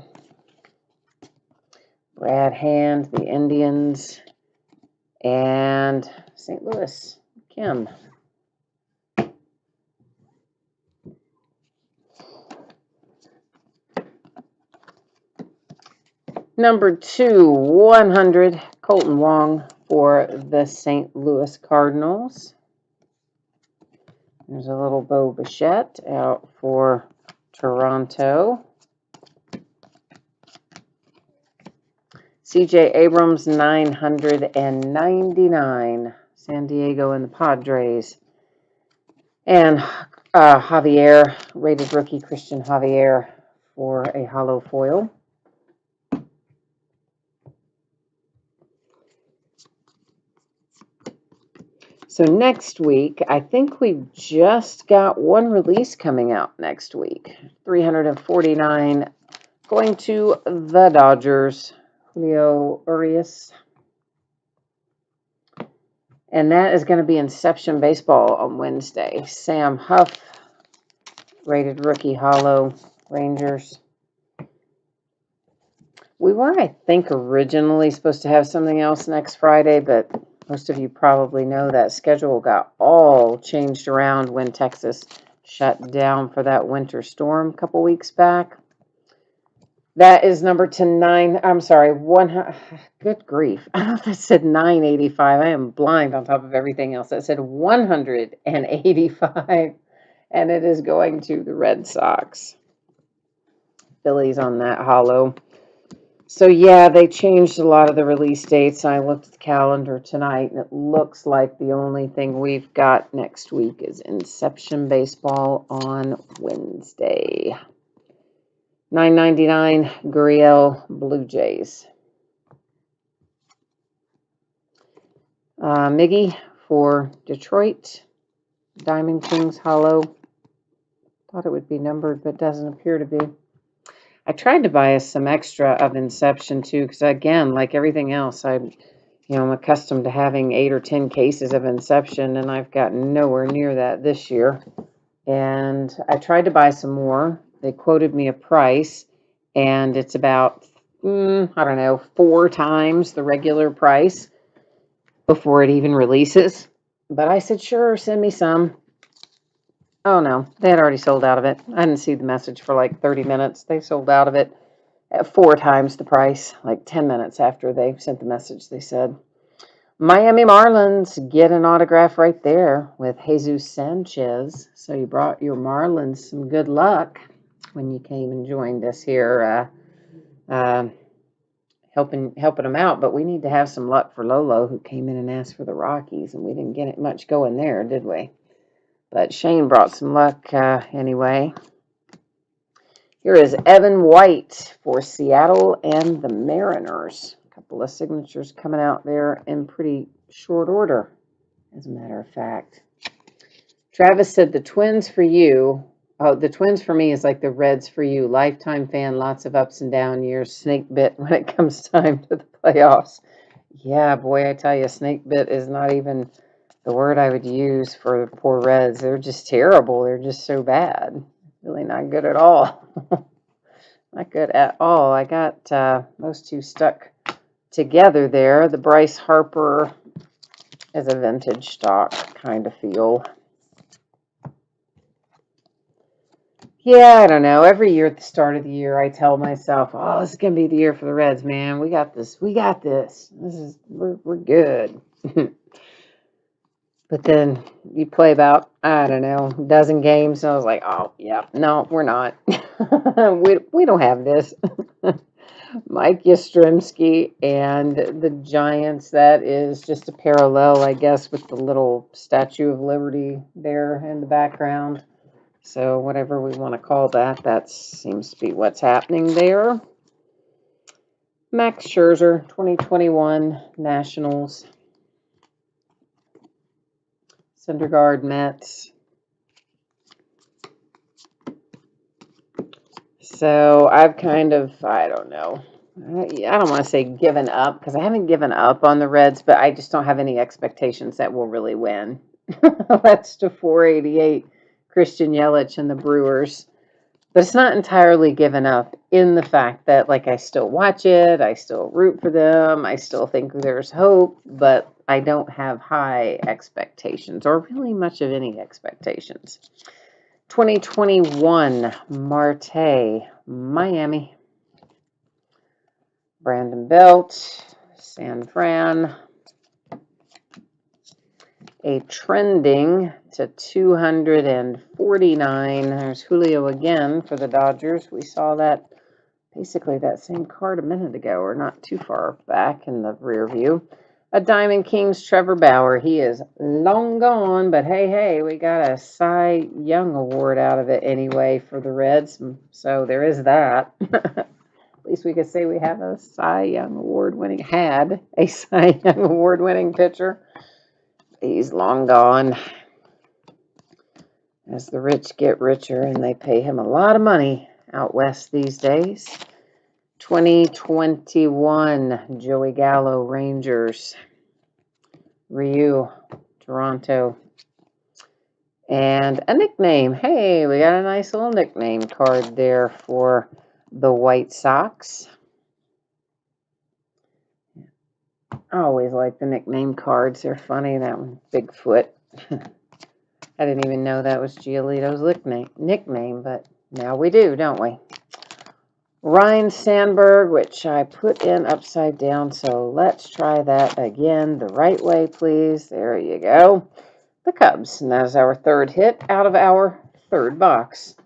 Brad Hand, the Indians, and St. Louis, Kim. Number 2/100, Colton Wong for the St. Louis Cardinals. There's a little Bo Bichette out for Toronto. C.J. Abrams, 999, San Diego and the Padres. And Javier, rated rookie Christian Javier for a hollow foil. So next week, I think we've just got one release coming out next week. 349 going to the Dodgers, Julio Urias. And that is going to be Inception Baseball on Wednesday. Sam Huff, rated rookie hollow, Rangers. We were, I think, originally supposed to have something else next Friday, but most of you probably know that schedule got all changed around when Texas shut down for that winter storm a couple weeks back. That is number to 9. I'm sorry, 100. Good grief. I don't know if I said 985. I am blind on top of everything else. I said 185, and it is going to the Red Sox. Phillies on that hollow. So yeah, they changed a lot of the release dates. I looked at the calendar tonight, and it looks like the only thing we've got next week is Inception Baseball on Wednesday. $9.99 Gurriel Blue Jays. Miggy for Detroit. Diamond Kings hollow. Thought it would be numbered, but doesn't appear to be. I tried to buy us some extra of Inception too, because again, like everything else, I'm accustomed to having 8 or 10 cases of Inception, and I've gotten nowhere near that this year. And I tried to buy some more. They quoted me a price, and it's about, 4 times the regular price before it even releases. But I said, sure, send me some. Oh no, they had already sold out of it. I didn't see the message for like 30 minutes. They sold out of it at 4 times the price, like 10 minutes after they sent the message, they said. Miami Marlins get an autograph right there with Jesus Sanchez. So you brought your Marlins some good luck when you came and joined us here, helping them out. But we need to have some luck for Lolo, who came in and asked for the Rockies, and we didn't get it much going there, did we? But Shane brought some luck anyway. Here is Evan White for Seattle and the Mariners. A couple of signatures coming out there in pretty short order, as a matter of fact. Travis said the Twins for you. Oh, the Twins for me is like the Reds for you. Lifetime fan, lots of ups and down years. Snake bit when it comes time to the playoffs. Yeah, boy, I tell you, snake bit is not even the word I would use for poor Reds. They're just terrible. They're just so bad. Really not good at all. Not good at all. I got those two stuck together there. The Bryce Harper is a vintage stock kind of feel. Yeah, I don't know. Every year at the start of the year, I tell myself, "Oh, this is gonna be the year for the Reds, man. We got this. We got this. We're good." But then you play about, I don't know, a dozen games, and I was like, "Oh, yeah, no, we're not. we don't have this." Mike Yastrzemski and the Giants. That is just a parallel, I guess, with the little Statue of Liberty there in the background. So whatever we want to call that, that seems to be what's happening there. Max Scherzer, 2021 Nationals. Syndergaard, Mets. So I've kind of, I don't know. I don't want to say given up, because I haven't given up on the Reds, but I just don't have any expectations that we'll really win. That's to 488, Christian Yelich and the Brewers. But it's not entirely given up in the fact that, like, I still watch it, I still root for them, I still think there's hope, but I don't have high expectations, or really much of any expectations. 2021 Marte, Miami. Brandon Belt, San Fran. A trending to 249. There's Julio again for the Dodgers. We saw that, basically that same card a minute ago, or not too far back in the rear view. A Diamond Kings, Trevor Bauer. He is long gone, but hey, we got a Cy Young Award out of it anyway for the Reds. So there is that. At least we could say we have a Cy Young Award-winning pitcher. He's long gone. As the rich get richer and they pay him a lot of money out west these days. 2021 Joey Gallo, Rangers. Ryu, Toronto. And a nickname. Hey, we got a nice little nickname card there for the White Sox. I always like the nickname cards. They're funny. That one, Bigfoot. I didn't even know that was Giolito's nickname, but now we do, don't we? Ryne Sandberg, which I put in upside down, so let's try that again the right way, please. There you go. The Cubs, and that is our third hit out of our third box.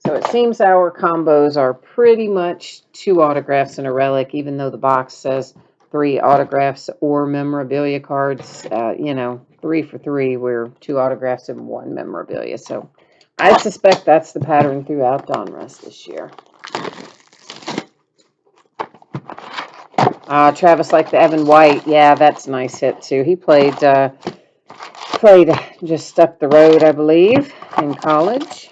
So it seems our combos are pretty much 2 autographs and a relic, even though the box says 3 autographs or memorabilia cards. 3 for 3, we're 2 autographs and 1 memorabilia. So I suspect that's the pattern throughout Donruss this year. Travis liked the Evan White. Yeah, that's a nice hit too. He played just up the road, I believe, in college.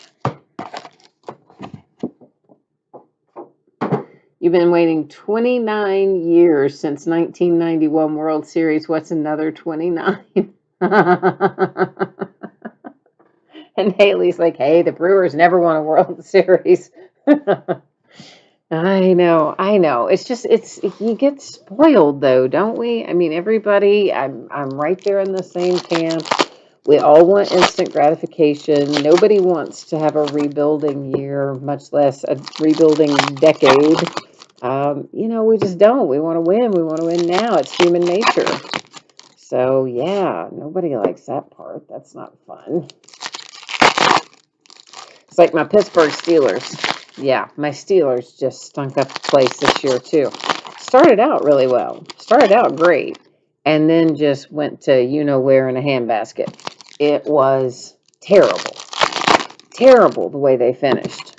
You've been waiting 29 years since 1991 World Series. What's another 29? And Haley's like, hey, the Brewers never won a World Series. I know. You get spoiled though, don't we? I mean, everybody, I'm right there in the same camp. We all want instant gratification. Nobody wants to have a rebuilding year, much less a rebuilding decade. We just don't. We want to win. We want to win now. It's human nature. So, yeah, nobody likes that part. That's not fun. It's like my Pittsburgh Steelers. Yeah, my Steelers just stunk up the place this year, too. Started out really well. Started out great. And then just went to you-know-where in a handbasket. It was terrible. Terrible the way they finished.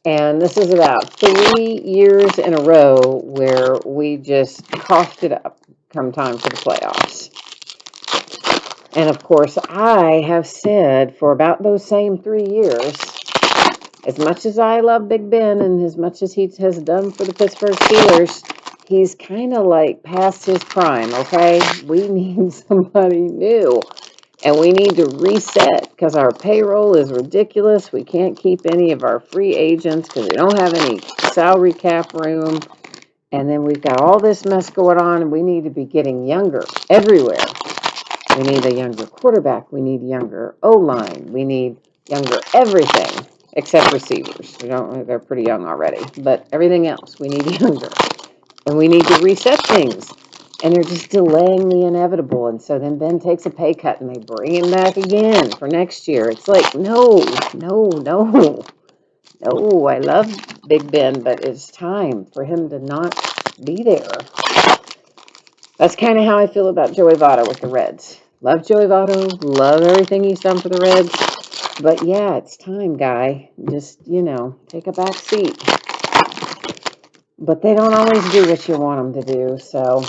And this is about 3 years in a row where we just coughed it up come time for the playoffs. And of course, I have said for about those same 3 years, as much as I love Big Ben and as much as he has done for the Pittsburgh Steelers, he's kind of like past his prime, okay? We need somebody new. And we need to reset because our payroll is ridiculous. We can't keep any of our free agents because we don't have any salary cap room. And then we've got all this mess going on, and we need to be getting younger everywhere. We need a younger quarterback. We need younger O-line. We need younger everything except receivers. They're pretty young already. But everything else, we need younger. And we need to reset things. And they're just delaying the inevitable. And so then Ben takes a pay cut and they bring him back again for next year. It's like, no. I love Big Ben, but it's time for him to not be there. That's kind of how I feel about Joey Votto with the Reds. Love Joey Votto. Love everything he's done for the Reds. But yeah, it's time, guy. Just, take a back seat. But they don't always do what you want them to do, So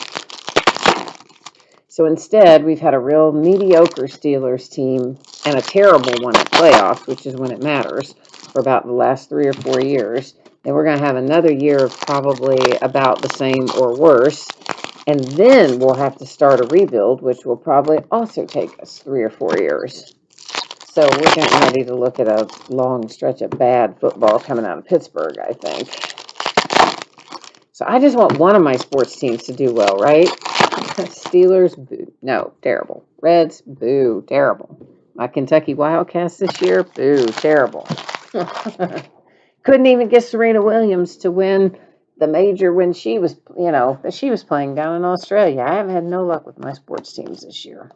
instead, we've had a real mediocre Steelers team and a terrible one at playoffs, which is when it matters, for about the last 3 or 4 years. And we're going to have another year of probably about the same or worse. And then we'll have to start a rebuild, which will probably also take us 3 or 4 years. So we're getting ready to look at a long stretch of bad football coming out of Pittsburgh, I think. So I just want one of my sports teams to do well, right? Steelers, boo. No, terrible. Reds, boo, terrible. My Kentucky Wildcats this year, boo, terrible. Couldn't even get Serena Williams to win the major when she was playing down in Australia. I have had no luck with my sports teams this year.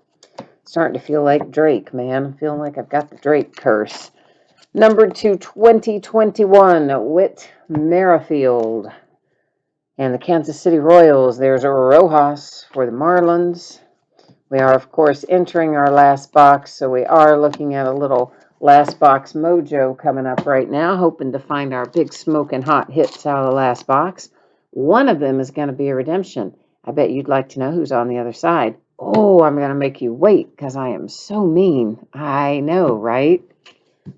Starting to feel like Drake, man. I'm feeling like I've got the Drake curse. Number 2, 2021, Whit Merrifield. And the Kansas City Royals, there's a Rojas for the Marlins. We are, of course, entering our last box, so we are looking at a little last box mojo coming up right now, hoping to find our big smoking hot hits out of the last box. One of them is going to be a redemption. I bet you'd like to know who's on the other side. Oh, I'm going to make you wait because I am so mean. I know, right?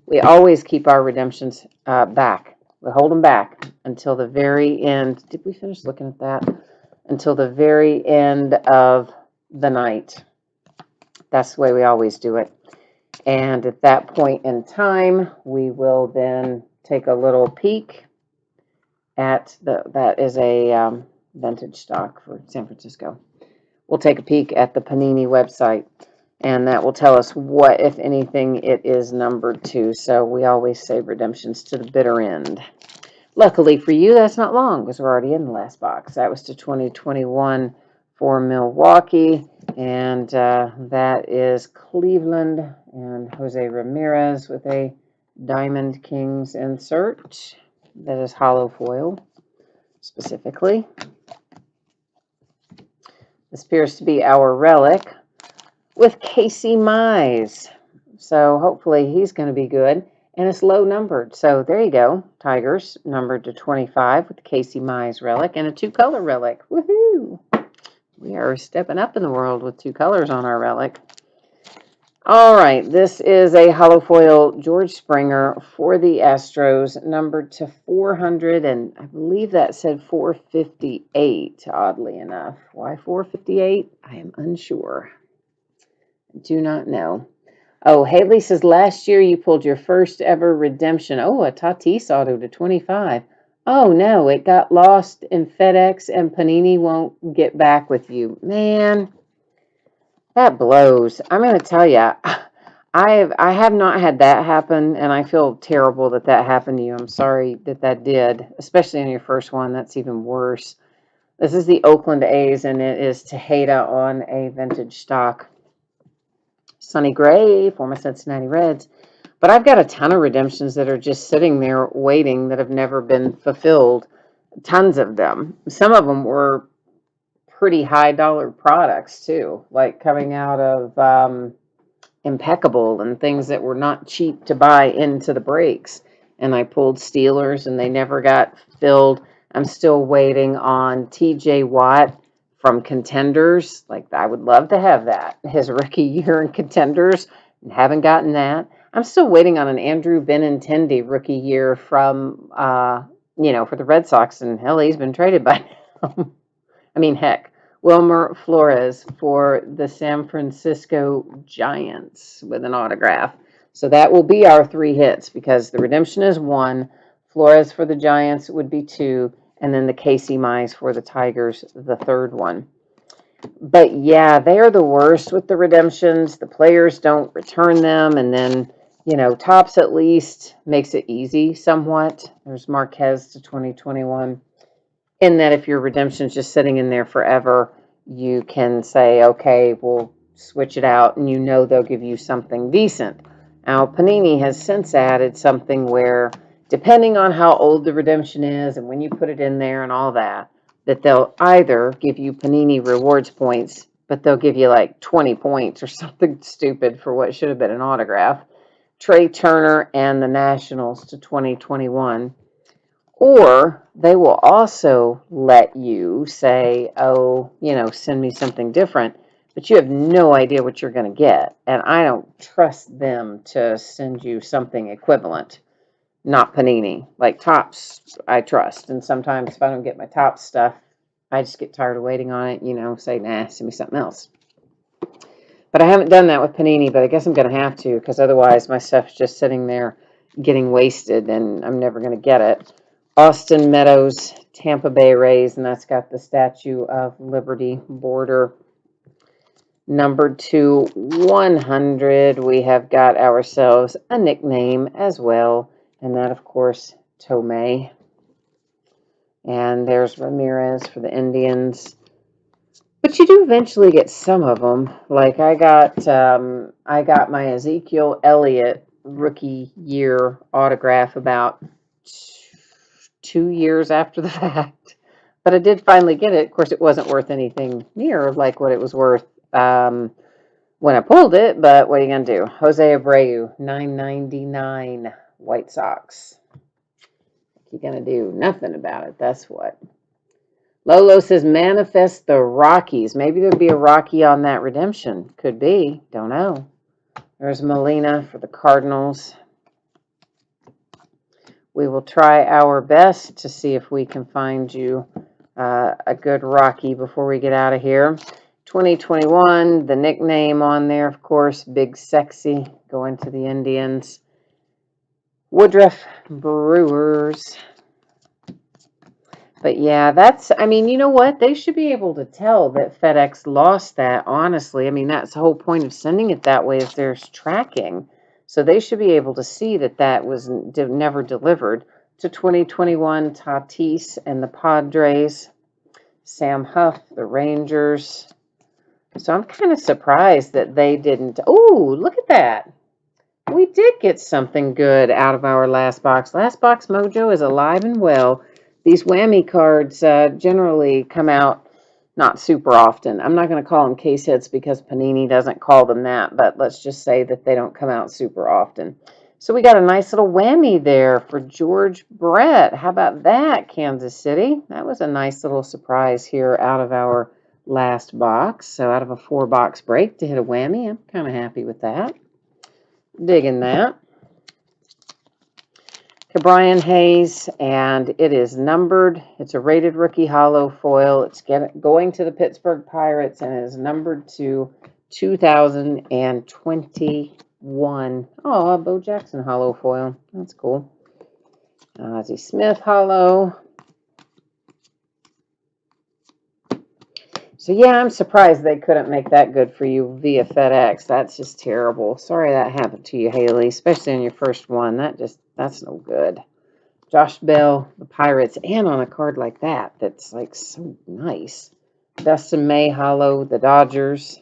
We always keep our redemptions back. We hold them back until the very end. Did we finish looking at that? Until the very end of the night. That's the way we always do it. And at that point in time, we will then take a little peek at that is a vintage stock for San Francisco. We'll take a peek at the Panini website, and that will tell us what, if anything, it is numbered to. So we always save redemptions to the bitter end. Luckily for you, that's not long because we're already in the last box. That was to 2021 for Milwaukee, and that is Cleveland and Jose Ramirez with a Diamond Kings insert. That is hollow foil specifically. This appears to be our relic with Casey Mize. So hopefully he's going to be good. And it's low numbered. So there you go. Tigers numbered to 25 with the Casey Mize relic and a 2-color relic. Woohoo! We are stepping up in the world with 2 colors on our relic. All right, this is a hollow foil George Springer for the Astros, numbered to 400, and I believe that said 458, oddly enough. Why 458? I am unsure. Do not know. Oh, Haley says, last year you pulled your first ever redemption. Oh, a Tatis auto to 25. Oh, no, it got lost in FedEx and Panini won't get back with you. Man, that blows. I'm going to tell you, I have not had that happen, and I feel terrible that that happened to you. I'm sorry that that did, especially on your first one. That's even worse. This is the Oakland A's, and it is Tejeda on a vintage stock. Sonny Gray, former Cincinnati Reds. But I've got a ton of redemptions that are just sitting there waiting that have never been fulfilled. Tons of them. Some of them were pretty high dollar products too, like coming out of Impeccable and things that were not cheap to buy into the breaks. And I pulled Steelers and they never got filled. I'm still waiting on TJ Watt from Contenders. Like, I would love to have that. His rookie year in Contenders, and haven't gotten that. I'm still waiting on an Andrew Benintendi rookie year from, for the Red Sox, and hell, he's been traded by now. I mean, heck, Wilmer Flores for the San Francisco Giants with an autograph. So that will be our 3 hits because the redemption is 1, Flores for the Giants would be 2, and then the Casey Mize for the Tigers, the 3rd one. But yeah, they are the worst with the redemptions. The players don't return them, and then, Topps at least makes it easy somewhat. There's Marquez to 2021. In that if your redemption's just sitting in there forever, you can say, okay, we'll switch it out, and they'll give you something decent. Now, Panini has since added something where, depending on how old the redemption is and when you put it in there and all that they'll either give you Panini rewards points, but they'll give you like 20 points or something stupid for what should have been an autograph. Trey Turner and the Nationals to 2021. Or they will also let you say, oh, send me something different, but you have no idea what you're going to get. And I don't trust them to send you something equivalent, not Panini. Like Topps, I trust. And sometimes if I don't get my Topps stuff, I just get tired of waiting on it, say, nah, send me something else. But I haven't done that with Panini, but I guess I'm going to have to because otherwise my stuff's just sitting there getting wasted and I'm never going to get it. Austin Meadows, Tampa Bay Rays, and that's got the Statue of Liberty border. Numbered to 100, we have got ourselves a nickname as well, and that, of course, Tomei. And there's Ramirez for the Indians. But you do eventually get some of them. Like I got my Ezekiel Elliott rookie year autograph about 2 years after the fact. But I did finally get it. Of course, it wasn't worth anything near like what it was worth when I pulled it. But what are you going to do? Jose Abreu, $9.99 White Sox. You're going to do nothing about it. That's what. Lolo says manifest the Rockies. Maybe there'll be a Rocky on that redemption. Could be. Don't know. There's Molina for the Cardinals. We will try our best to see if we can find you a good Rocky before we get out of here. 2021, the nickname on there, of course, Big Sexy, going to the Indians. Woodruff Brewers. But yeah, I mean, you know what? They should be able to tell that FedEx lost that, honestly. I mean, that's the whole point of sending it that way is there's tracking. So they should be able to see that that was never delivered. To 2021, Tatis and the Padres, Sam Huff, the Rangers. So I'm kind of surprised that they didn't. Oh, look at that. We did get something good out of our last box. Last box mojo is alive and well. These whammy cards generally come out not super often. I'm not going to call them case hits because Panini doesn't call them that, but let's just say that they don't come out super often. So we got a nice little whammy there for George Brett. How about that, Kansas City? That was a nice little surprise here out of our last box. So out of a 4-box break to hit a whammy, I'm kind of happy with that. Digging that. Brian Hayes, and it is numbered. It's a rated rookie hollow foil. It's going to the Pittsburgh Pirates, and it is numbered to 2021. Oh, a Bo Jackson hollow foil. That's cool. Ozzie Smith hollow. So yeah, I'm surprised they couldn't make that good for you via FedEx. That's just terrible. Sorry that happened to you, Haley, especially on your first one. That's no good. Josh Bell, the Pirates, and on a card like that, that's like so nice. Dustin May hollow, the Dodgers.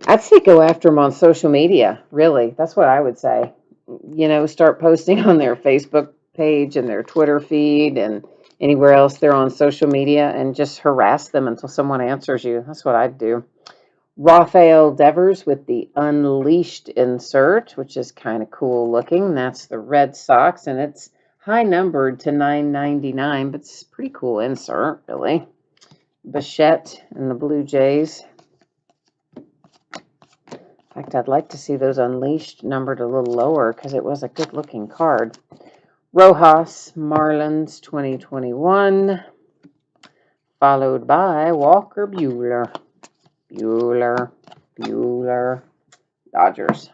I'd say go after them on social media, really. That's what I would say. You know, start posting on their Facebook page and their Twitter feed and anywhere else they're on social media and just harass them until someone answers you. That's what I'd do. Rafael Devers with the Unleashed insert, which is kind of cool looking. That's the Red Sox, and it's high numbered to 999, but it's a pretty cool insert, really. Bichette and the Blue Jays. In fact, I'd like to see those Unleashed numbered a little lower because it was a good looking card. Rojas, Marlins 2021, followed by Walker Buehler. Buehler, Dodgers.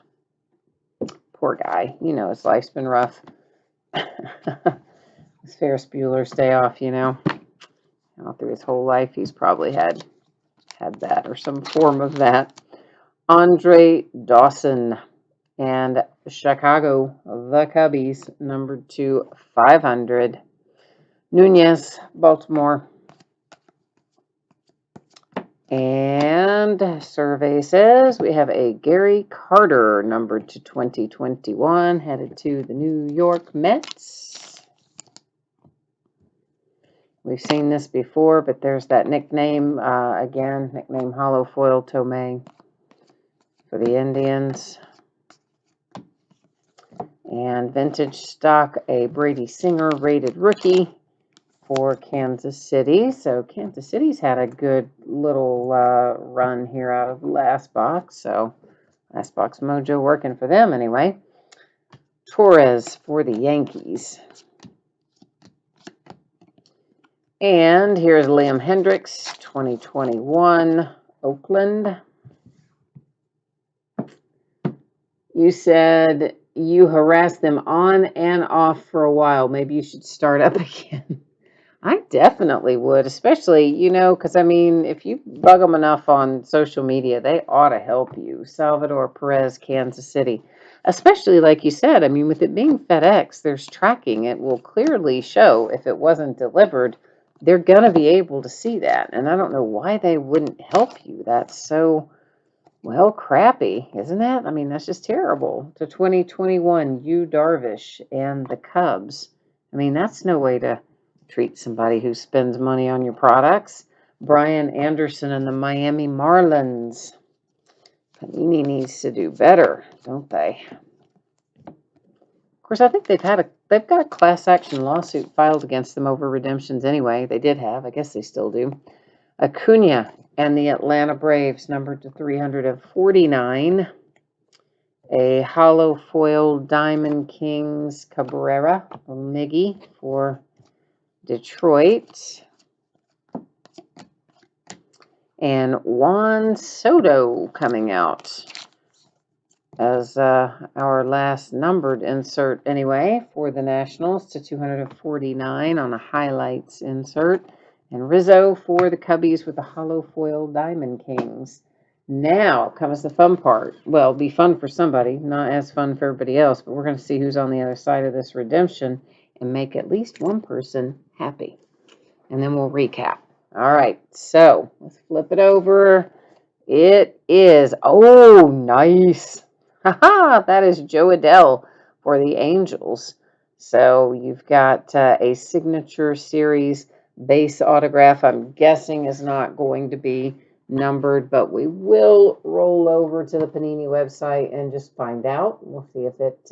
Poor guy. You know, his life's been rough. His Ferris Bueller's Day Off, you know. All through his whole life, he's probably had that or some form of that. Andre Dawson and Chicago, the Cubbies, numbered to 500. Nunez, Baltimore. And survey says we have a Gary Carter, numbered to 2021, headed to the New York Mets. We've seen this before, but there's that nickname, again, nickname hollow foil Tomei for the Indians. And vintage stock, a Brady Singer rated rookie for Kansas City. So Kansas City's had a good little run here out of the last box. So last box mojo working for them anyway. Torres for the Yankees. And here's Liam Hendricks, 2021, Oakland. You said you harassed them on and off for a while. Maybe you should start up again. I definitely would, especially, you know, because, I mean, if you bug them enough on social media, they ought to help you. Salvador Perez, Kansas City. Especially, like you said, I mean, with it being FedEx, there's tracking. It will clearly show if it wasn't delivered. They're going to be able to see that. And I don't know why they wouldn't help you. That's so, well, crappy, isn't it? I mean, that's just terrible. To 2021, Yu Darvish and the Cubs. I mean, that's no way to treat somebody who spends money on your products. Brian Anderson and the Miami Marlins. Panini needs to do better, don't they? Of course, I think they've had a they've got a class action lawsuit filed against them over redemptions anyway. They did have, I guess they still do. Acuna and the Atlanta Braves, numbered to 349. A hollow foil Diamond Kings Cabrera, Miggy for Detroit. And Juan Soto coming out as our last numbered insert anyway for the Nationals to 249 on a highlights insert. And Rizzo for the Cubbies with the hollow foil Diamond Kings. Now comes the fun part. Well, it'll be fun for somebody, not as fun for everybody else, but we're going to see who's on the other side of this redemption and make at least one person happy. And then we'll recap. All right, so let's flip it over. It is, oh, nice. Haha, that is Jo Adell for the Angels. So you've got a signature series base autograph. I'm guessing is not going to be numbered, but we will roll over to the Panini website and just find out. We'll see if it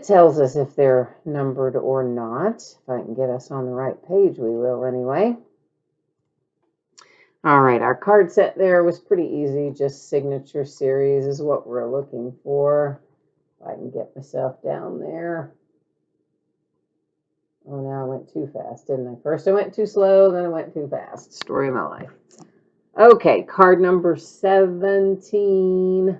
tells us if they're numbered or not. If I can get us on the right page, we will anyway. All right, our card set there was pretty easy. Just signature series is what we're looking for. If I can get myself down there. Oh, now I went too fast, didn't I? First I went too slow, then I went too fast. Story of my life. Okay, card number 17.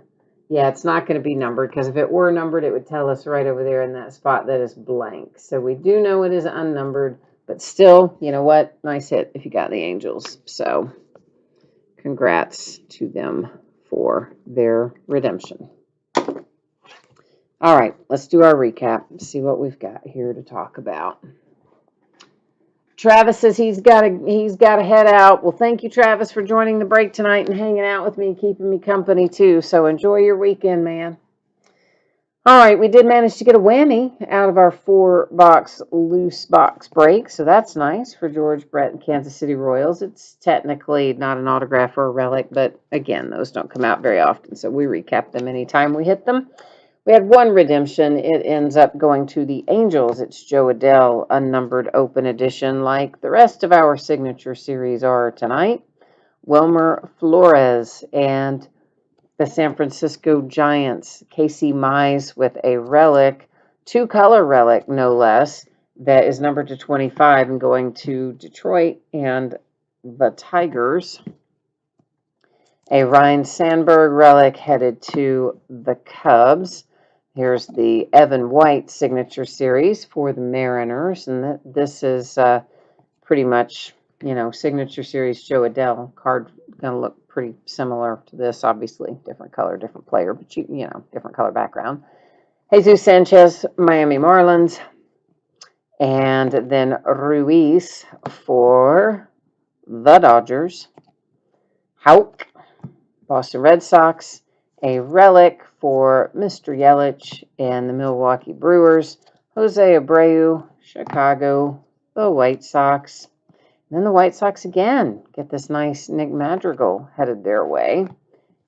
Yeah, it's not going to be numbered because if it were numbered, it would tell us right over there in that spot that is blank. So we do know it is unnumbered, but still, you know what? Nice hit if you got the Angels. So congrats to them for their redemption. All right, let's do our recap. See what we've got here to talk about. Travis says he's got to head out. Well, thank you, Travis, for joining the break tonight and hanging out with me, keeping me company too. So enjoy your weekend, man. All right, we did manage to get a whammy out of our 4-box loose box break, so that's nice for George Brett and Kansas City Royals. It's technically not an autograph or a relic, but again, those don't come out very often, so we recap them anytime we hit them. We had one redemption. It ends up going to the Angels. It's Jo Adell, unnumbered open edition, like the rest of our signature series are tonight. Wilmer Flores and the San Francisco Giants, Casey Mize with a relic, 2-color relic, no less, that is numbered to 25 and going to Detroit and the Tigers. A Ryan Sandberg relic headed to the Cubs. Here's the Evan White signature series for the Mariners, and this is pretty much, signature series Jo Adell card. Going to look pretty similar to this, obviously. Different color, different player, but different color background. Jesus Sanchez, Miami Marlins, and then Ruiz for the Dodgers. Houck, Boston Red Sox. A relic for Mr. Yelich and the Milwaukee Brewers. Jose Abreu, Chicago, the White Sox. And then the White Sox again get this nice Nick Madrigal headed their way.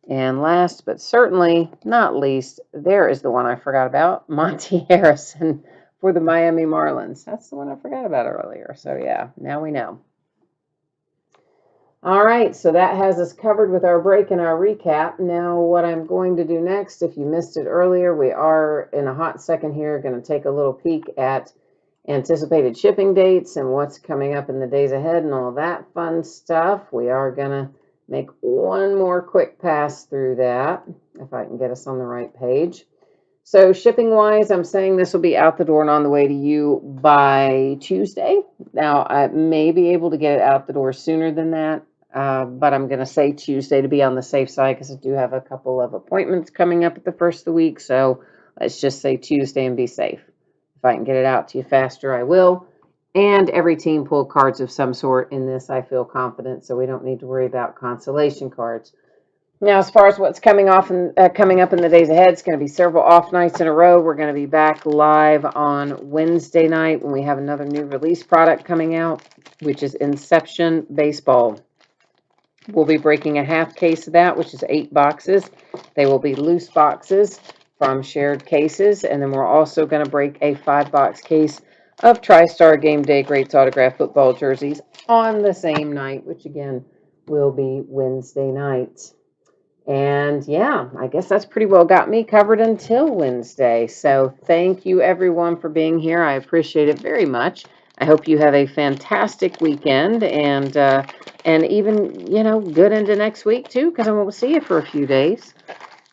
And last but certainly not least, there is the one I forgot about, Monty Harrison for the Miami Marlins. That's the one I forgot about earlier. So yeah, now we know. All right, so that has us covered with our break and our recap. Now what I'm going to do next, if you missed it earlier, we are in a hot second here going to take a little peek at anticipated shipping dates and what's coming up in the days ahead and all that fun stuff. We are going to make one more quick pass through that, if I can get us on the right page. So shipping wise, I'm saying this will be out the door and on the way to you by Tuesday. Now, I may be able to get it out the door sooner than that, but I'm going to say Tuesday to be on the safe side because I do have a couple of appointments coming up at the first of the week. So let's just say Tuesday and be safe. If I can get it out to you faster, I will. And every team pulled cards of some sort in this, I feel confident, so we don't need to worry about consolation cards. Now, as far as what's coming up in the days ahead, it's going to be several off nights in a row. We're going to be back live on Wednesday night when we have another new release product coming out, which is Inception Baseball. We'll be breaking a half case of that, which is 8 boxes. They will be loose boxes. from Shared Cases. And then we're also going to break a 5-box case of TriStar Game Day Greats autographed football jerseys on the same night, which again will be Wednesday night. And yeah, I guess that's pretty well got me covered until Wednesday. So thank you everyone for being here. I appreciate it very much. I hope you have a fantastic weekend and even, good into next week too, because I won't see you for a few days.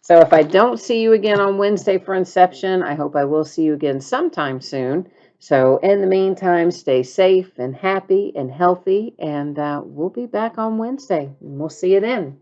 So if I don't see you again on Wednesday for Inception, I hope I will see you again sometime soon. So in the meantime, stay safe and happy and healthy, and we'll be back on Wednesday. We'll see you then.